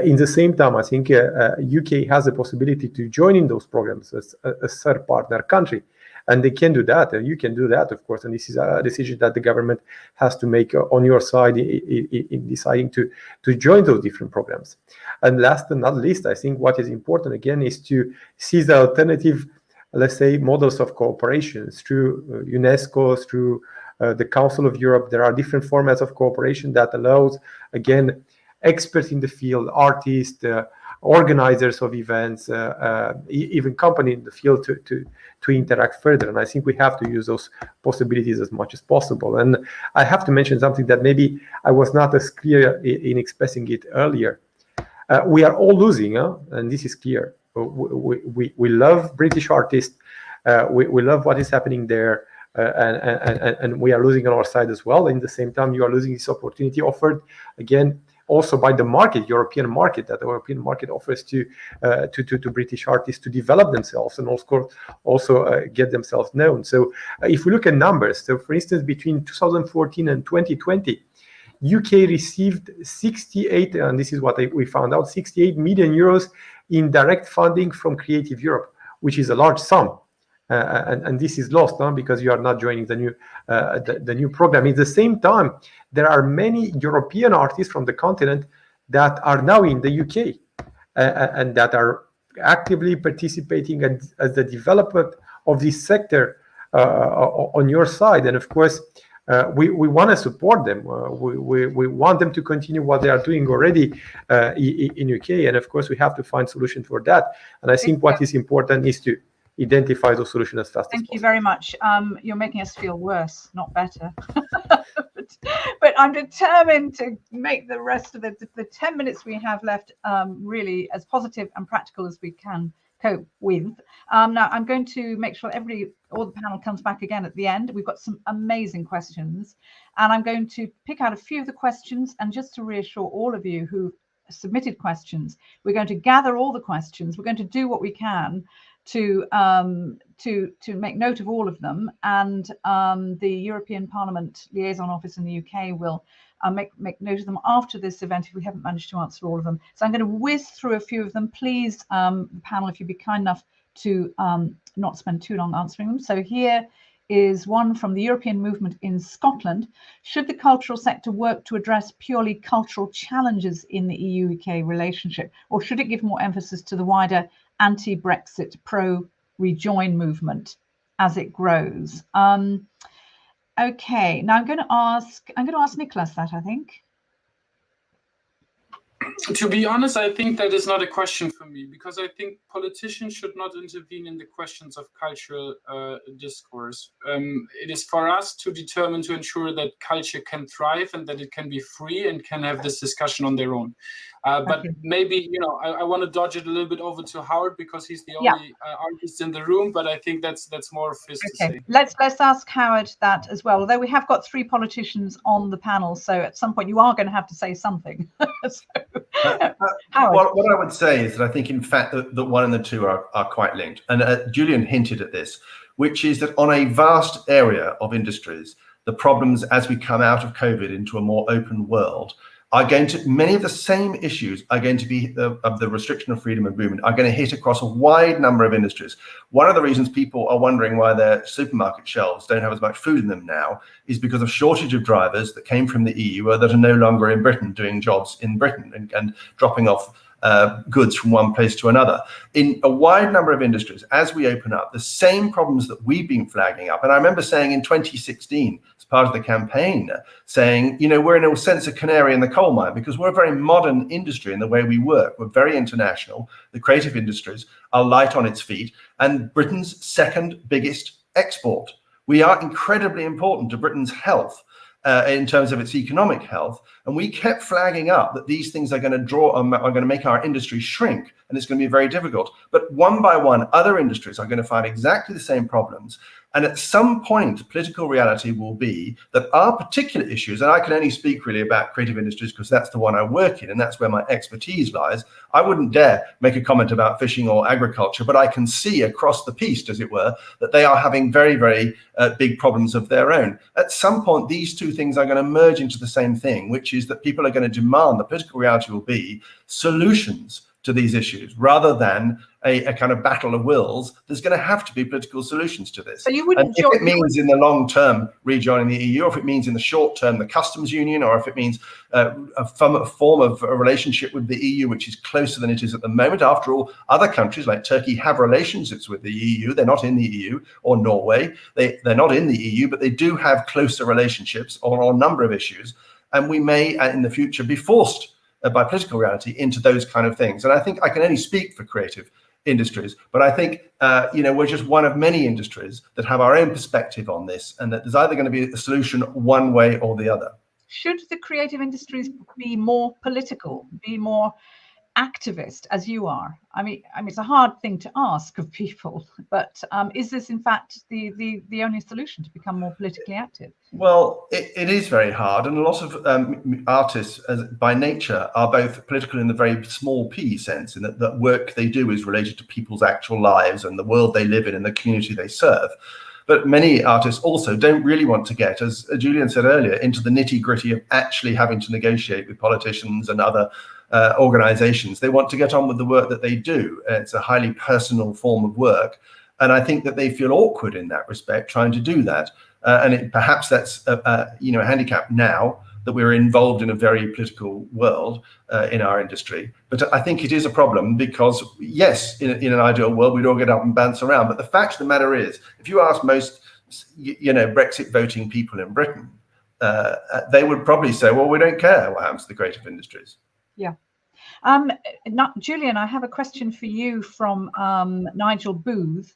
[SPEAKER 6] In the same time, I think UK has the possibility to join in those programs as a third partner country. And they can do that, and you can do that, of course. And this is a decision that the government has to make on your side in deciding to join those different programs. And last but not least, I think what is important again is to see the alternative, let's say, models of cooperation through UNESCO, through the Council of Europe. There are different formats of cooperation that allows, again, experts in the field, artists, organizers of events, even company in the field to interact further. And I think we have to use those possibilities as much as possible. And I have to mention something that maybe I was not as clear in expressing it earlier. We are all losing, and this is clear. We love British artists. We love what is happening there. And we are losing on our side as well. In the same time, you are losing this opportunity offered, again, also by the market, European market, that the European market offers to British artists to develop themselves and also get themselves known. So if we look at numbers, so for instance, between 2014 and 2020, UK received 68, and this is what we found out, 68 million euros in direct funding from Creative Europe, which is a large sum. And this is lost because you are not joining the new program. At the same time, there are many European artists from the continent that are now in the UK and that are actively participating as the development of this sector on your side. And of course, we want to support them. We want them to continue what they are doing already in UK. And of course, we have to find solutions for that. And I think what is important is to identify those solutions as fast as possible.
[SPEAKER 2] Thank you very much. You're making us feel worse, not better. but I'm determined to make the rest of the 10 minutes we have left really as positive and practical as we can cope with. Now I'm going to make sure all the panel comes back again at the end. We've got some amazing questions, and I'm going to pick out a few of the questions, and just to reassure all of you who submitted questions, we're going to gather all the questions. We're going to do what we can to make note of all of them, and the European Parliament Liaison Office in the UK will I'll make note of them after this event if we haven't managed to answer all of them. So I'm going to whiz through a few of them. Please, the panel, if you'd be kind enough to not spend too long answering them. So here is one from the European movement in Scotland. Should the cultural sector work to address purely cultural challenges in the EU-UK relationship, or should it give more emphasis to the wider anti-Brexit, pro-rejoin movement as it grows? Okay, now I'm going to ask Nicholas that, I think.
[SPEAKER 5] To be honest, I think that is not a question for me, because I think politicians should not intervene in the questions of cultural discourse. It is for us to determine, to ensure that culture can thrive and that it can be free and can have this discussion on their own. But maybe, you know, I want to dodge it a little bit over to Howard, because he's the only artist in the room, but I think that's more of his to say.
[SPEAKER 2] Let's ask Howard that as well, although we have got 3 politicians on the panel, so at some point you are going to have to say something. Howard.
[SPEAKER 4] What I would say is that I think, in fact, that one and the two are quite linked. And Julian hinted at this, which is that on a vast area of industries, the problems as we come out of COVID into a more open world are going to, many of the same issues are going to be of the restriction of freedom of movement are going to hit across a wide number of industries. One of the reasons people are wondering why their supermarket shelves don't have as much food in them now is because of shortage of drivers that came from the EU or that are no longer in Britain doing jobs in Britain and dropping off goods from one place to another. In a wide number of industries, as we open up, the same problems that we've been flagging up. And I remember saying in 2016, as part of the campaign, saying, you know, we're in a sense a canary in the coal mine, because we're a very modern industry in the way we work. We're very international. The creative industries are light on its feet, and Britain's second biggest export. We are incredibly important to Britain's health. In terms of its economic health, and we kept flagging up that these things are going to make our industry shrink, and it's going to be very difficult. But one by one, other industries are going to find exactly the same problems. And at some point, political reality will be that our particular issues, and I can only speak really about creative industries because that's the one I work in and that's where my expertise lies. I wouldn't dare make a comment about fishing or agriculture, but I can see across the piece, as it were, that they are having very, very big problems of their own. At some point, these two things are going to merge into the same thing, which is that people are going to demand, the political reality will be solutions to these issues rather than a kind of battle of wills. There's going to have to be political solutions to this.
[SPEAKER 2] So you wouldn't,
[SPEAKER 4] and if it means in the long term rejoining the EU, or if it means in the short term the customs union, or if it means a form of a relationship with the EU which is closer than it is at the moment. After all, other countries like Turkey have relationships with the EU. They're not in the EU, or Norway. They're not in the EU, but they do have closer relationships on a number of issues. And we may in the future be forced by political reality into those kind of things. And I think I can only speak for creative industries, but I think we're just one of many industries that have our own perspective on this, and that there's either going to be a solution one way or the other.
[SPEAKER 2] Should the creative industries be more political, be more activist, as you are? I mean, it's a hard thing to ask of people, but is this in fact the only solution to become more politically active?
[SPEAKER 4] Well, it is very hard, and a lot of artists, by nature, are both political in the very small p sense, in that the work they do is related to people's actual lives and the world they live in and the community they serve. But many artists also don't really want to get, as Julian said earlier, into the nitty-gritty of actually having to negotiate with politicians and other organizations. They want to get on with the work that they do. It's a highly personal form of work, and I think that they feel awkward in that respect trying to do that. Perhaps that's a handicap now that we're involved in a very political world in our industry. But I think it is a problem because, yes, in an ideal world, we'd all get up and bounce around. But the fact of the matter is, if you ask most, Brexit voting people in Britain, they would probably say, well, we don't care what happens to the creative industries.
[SPEAKER 2] Yeah. Julian, I have a question for you from Nigel Booth.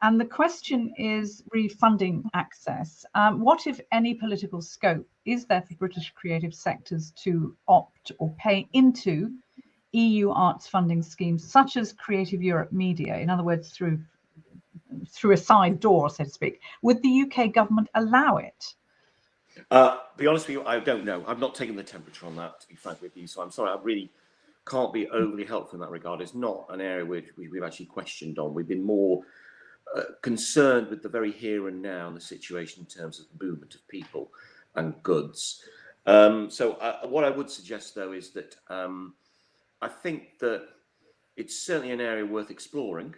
[SPEAKER 2] And the question is refunding access. What, if any, political scope is there for British creative sectors to opt or pay into EU arts funding schemes such as Creative Europe Media, in other words, through a side door, so to speak? Would the UK government allow it?
[SPEAKER 3] Be honest with you, I don't know. I've not taken the temperature on that, to be frank with you. So I'm sorry, I really can't be overly helpful in that regard. It's not an area which we've actually questioned on. We've been more concerned with the very here and now and the situation in terms of the movement of people and goods. What I would suggest, though, is that I think that it's certainly an area worth exploring.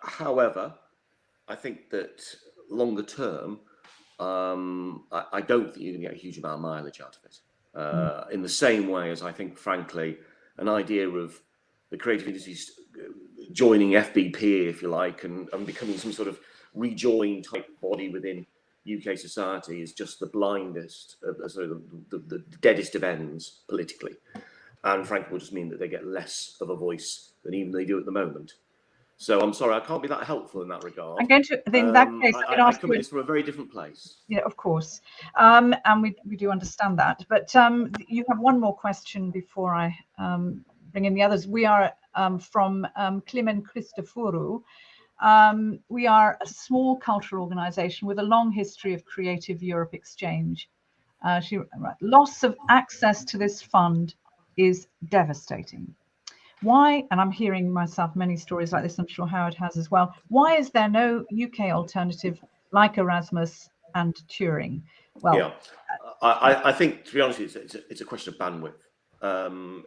[SPEAKER 3] However, I think that longer term, I don't think you're going to get a huge amount of mileage out of it. In the same way as I think, frankly, an idea of the creative industries joining FBP, if you like, and becoming some sort of rejoined type body within UK society is just the blindest, the deadest of ends politically. And frankly, will just mean that they get less of a voice than even they do at the moment. So I'm sorry, I can't be that helpful in that regard.
[SPEAKER 2] I'm going to, in that case,
[SPEAKER 3] I come at this from a very different place.
[SPEAKER 2] Yeah, of course. And we do understand that. But you have one more question before I bring in the others. We are from Klimen Christoforu. We are a small cultural organization with a long history of Creative Europe exchange. Loss of access to this fund is devastating. Why, and I'm hearing myself many stories like this, I'm sure Howard has as well, why is there no UK alternative like Erasmus and Turing? Well,
[SPEAKER 3] yeah, I think, to be honest, it's a question of bandwidth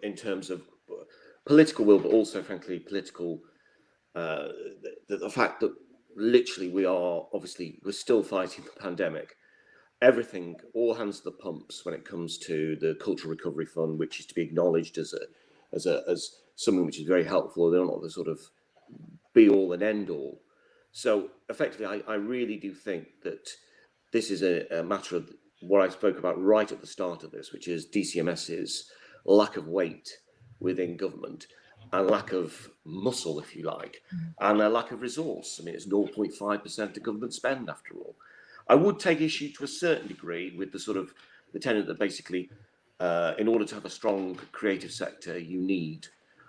[SPEAKER 3] in terms of political will, but also, frankly, political, the fact that literally we're still fighting the pandemic. Everything, all hands to the pumps when it comes to the Cultural Recovery Fund, which is to be acknowledged as something which is very helpful. They're not the sort of be all and end all. So effectively, I really do think that this is a matter of what I spoke about right at the start of this, which is DCMS's lack of weight within government and lack of muscle, if you like, and a lack of resource. I mean, it's 0.5% of government spend after all. I would take issue to a certain degree with the tenet that basically, in order to have a strong creative sector, you need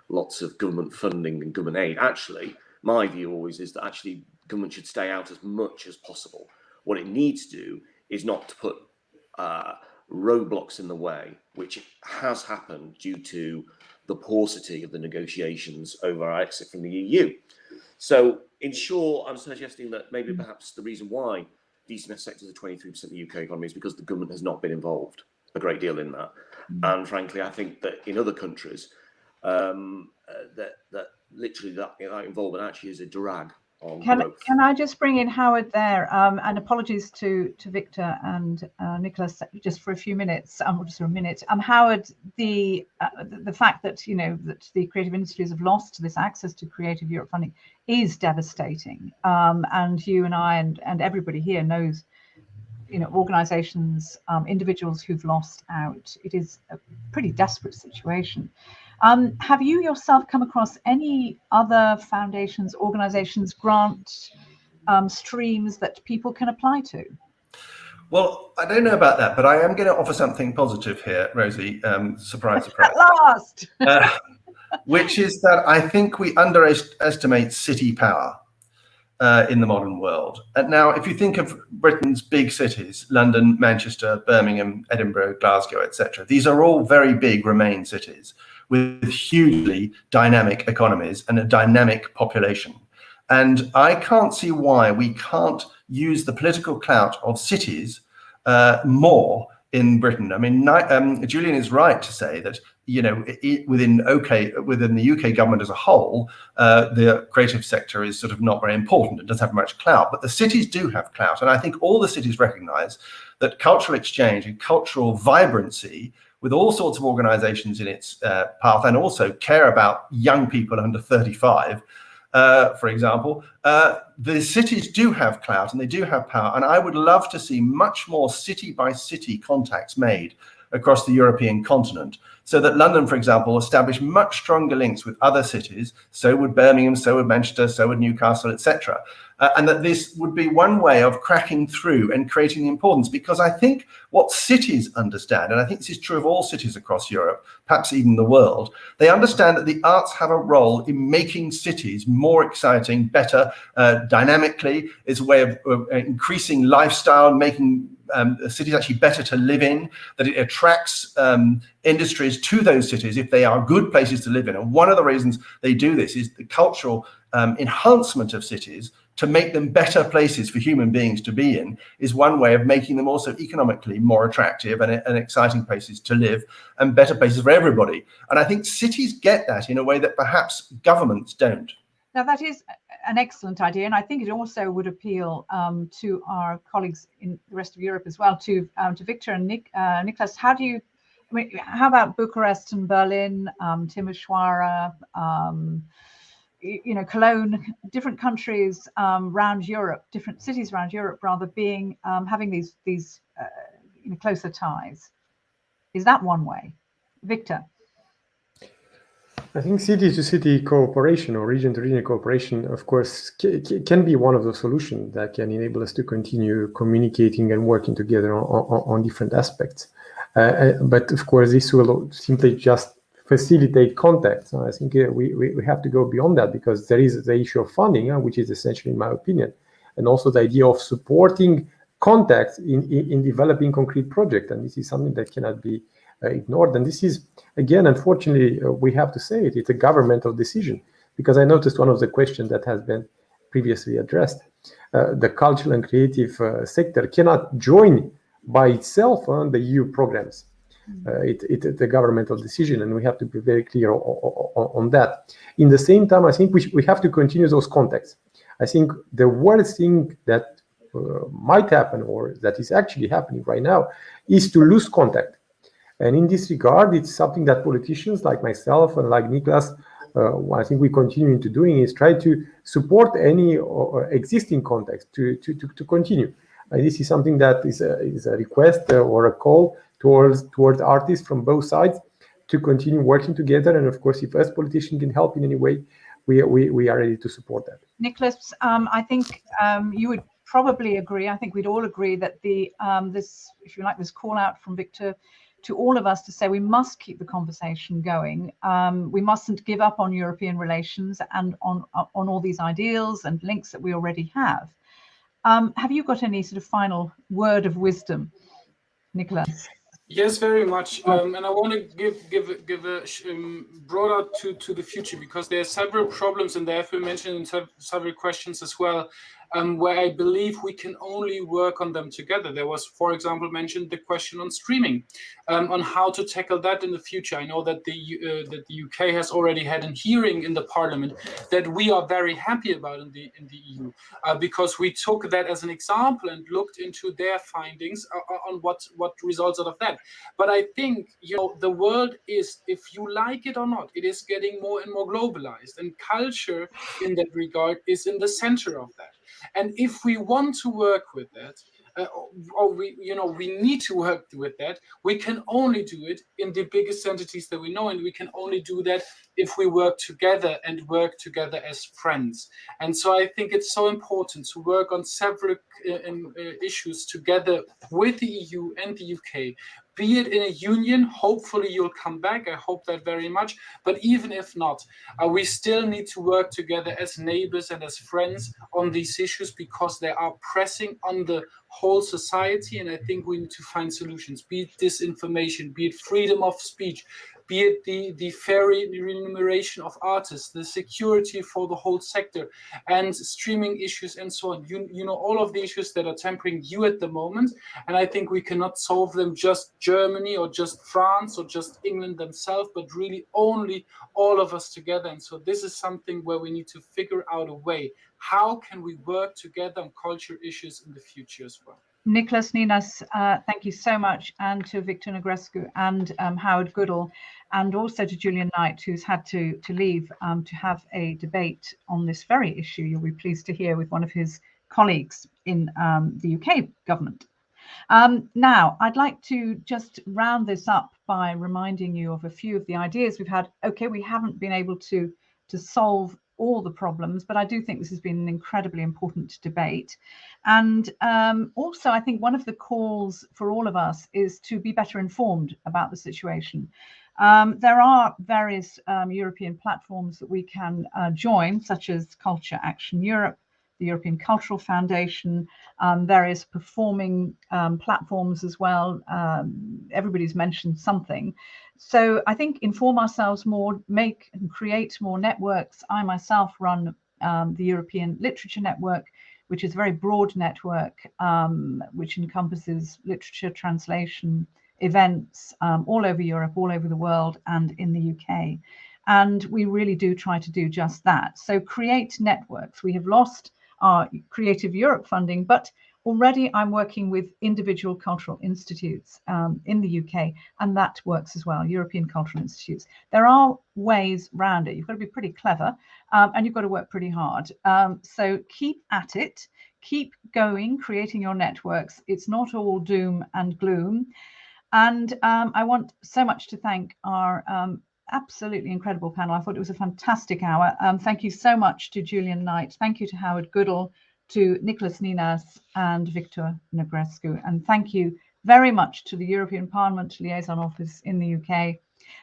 [SPEAKER 3] lots of government funding and government aid. Actually, my view always is that actually government should stay out as much as possible. What it needs to do is not to put roadblocks in the way, which has happened due to the paucity of the negotiations over our exit from the EU. So in short, I'm suggesting that maybe perhaps the reason why DCMS sectors are 23% of the UK economy is because the government has not been involved a great deal in that. And frankly, I think that in other countries, that literally that involvement actually is a drag on growth.
[SPEAKER 2] Can I just bring in Howard there? And apologies to Victor and Nicholas just for a few minutes, just for a minute. Howard, the fact that that the creative industries have lost this access to Creative Europe funding is devastating. And you and I and everybody here knows, organizations, individuals who've lost out. It is a pretty desperate situation. Have you yourself come across any other foundations, organizations, grant streams that people can apply to?
[SPEAKER 4] Well, I don't know about that, but I am going to offer something positive here, Rosie. Surprise, surprise.
[SPEAKER 2] At last!
[SPEAKER 4] Which is that I think we underestimate city power in the modern world. And now, if you think of Britain's big cities, London, Manchester, Birmingham, Edinburgh, Glasgow, etc., these are all very big Remain cities with hugely dynamic economies and a dynamic population. And I can't see why we can't use the political clout of cities more in Britain. I mean, Julian is right to say that, within the UK government as a whole, the creative sector is sort of not very important. It doesn't have much clout, but the cities do have clout. And I think all the cities recognize that cultural exchange and cultural vibrancy with all sorts of organizations in its path, and also care about young people under 35, for example, the cities do have clout and they do have power. And I would love to see much more city by city contacts made across the European continent, so that London, for example, established much stronger links with other cities. So would Birmingham, so would Manchester, so would Newcastle, etc. And that this would be one way of cracking through and creating the importance, because I think what cities understand, and I think this is true of all cities across Europe, perhaps even the world, they understand that the arts have a role in making cities more exciting, better, dynamically. It's a way of increasing lifestyle, making cities actually better to live in, that it attracts industries to those cities if they are good places to live in. And one of the reasons they do this is the cultural enhancement of cities to make them better places for human beings to be in is one way of making them also economically more attractive and exciting places to live and better places for everybody. And I think cities get that in a way that perhaps governments don't.
[SPEAKER 2] Now, that is an excellent idea, and I think it also would appeal to our colleagues in the rest of Europe as well. To Victor and Nicholas, how about Bucharest and Berlin, Timișoara, Cologne, different countries around Europe, different cities around Europe, rather, being having these closer ties? Is that one way, Victor?
[SPEAKER 6] I think city-to-city cooperation or region-to-region cooperation, of course, can be one of the solutions that can enable us to continue communicating and working together on different aspects. But of course, this will simply just facilitate contact. I think we have to go beyond that, because there is the issue of funding, which is essential, in my opinion, and also the idea of supporting contacts in developing concrete projects. And this is something that cannot be ignored. And this is, again, unfortunately, we have to say it's a governmental decision, because I noticed one of the questions that has been previously addressed. The cultural and creative sector cannot join by itself on the EU programs. It's a governmental decision, and we have to be very clear on that. In the same time, I think we have to continue those contacts. I think the worst thing that might happen, or that is actually happening right now, is to lose contact. And in this regard, it's something that politicians like myself and like Niklas, I think we continue to doing, is try to support any existing contacts to continue. This is something that is a request or a call towards artists from both sides to continue working together. And of course, if us politicians can help in any way, we are ready to support that.
[SPEAKER 2] Nicholas, I think you would probably agree. I think we'd all agree that this, if you like, this call out from Victor to all of us to say we must keep the conversation going. We mustn't give up on European relations and on all these ideals and links that we already have. Have you got any sort of final word of wisdom, Nicholas?
[SPEAKER 5] Yes, very much. And I want to give a broad out to the future, because there are several problems, and they have been mentioned in several questions as well, where I believe we can only work on them together. There was, for example, mentioned the question on streaming, on how to tackle that in the future. I know that the UK has already had a hearing in the Parliament that we are very happy about in the EU, because we took that as an example and looked into their findings on what results out of that. But I think, the world is, if you like it or not, it is getting more and more globalized, and culture in that regard is in the center of that. And if we want to work with that, or we need to work with that, we can only do it in the biggest entities that we know, and we can only do that if we work together and work together as friends. And so I think it's so important to work on several issues together with the EU and the UK. Be it in a union, hopefully you'll come back. I hope that very much. But even if not, we still need to work together as neighbors and as friends on these issues, because they are pressing on the whole society. And I think we need to find solutions, be it disinformation, be it freedom of speech, be it the fair remuneration of artists, the security for the whole sector, and streaming issues and so on. You know, all of the issues that are tempering you at the moment. And I think we cannot solve them just Germany or just France or just England themselves, but really only all of us together. And so this is something where we need to figure out a way. How can we work together on culture issues in the future as well?
[SPEAKER 2] Nicholas, Ninas, thank you so much, and to Victor Negrescu and Howard Goodall, and also to Julian Knight, who's had to leave to have a debate on this very issue, you'll be pleased to hear, with one of his colleagues in the UK government. Now, I'd like to just round this up by reminding you of a few of the ideas we've had. Okay, we haven't been able to solve all the problems, but I do think this has been an incredibly important debate. And also, I think one of the calls for all of us is to be better informed about the situation. There are various European platforms that we can join, such as Culture Action Europe, the European Cultural Foundation, various performing platforms as well. Everybody's mentioned something. So I think inform ourselves more, make and create more networks. I myself run the European Literature Network, which is a very broad network, which encompasses literature, translation, events all over Europe, all over the world, and in the UK. And we really do try to do just that. So create networks. We have lost our Creative Europe funding, but already I'm working with individual cultural institutes in the UK, and that works as well, European cultural institutes. There are ways around it. You've got to be pretty clever, and you've got to work pretty hard. So keep at it, keep going, creating your networks. It's not all doom and gloom. And I want so much to thank our absolutely incredible panel. I thought it was a fantastic hour. Thank you so much to Julian Knight. Thank you to Howard Goodall, to Nicholas Ninas and Victor Negrescu. And thank you very much to the European Parliament Liaison Office in the UK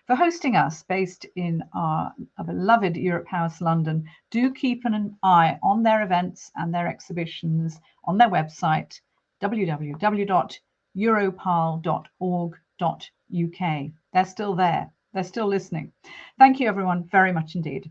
[SPEAKER 2] for hosting us, based in our beloved Europe House, London. Do keep an eye on their events and their exhibitions on their website, www.europarl.org.uk. They're still there. They're still listening. Thank you, everyone, very much indeed.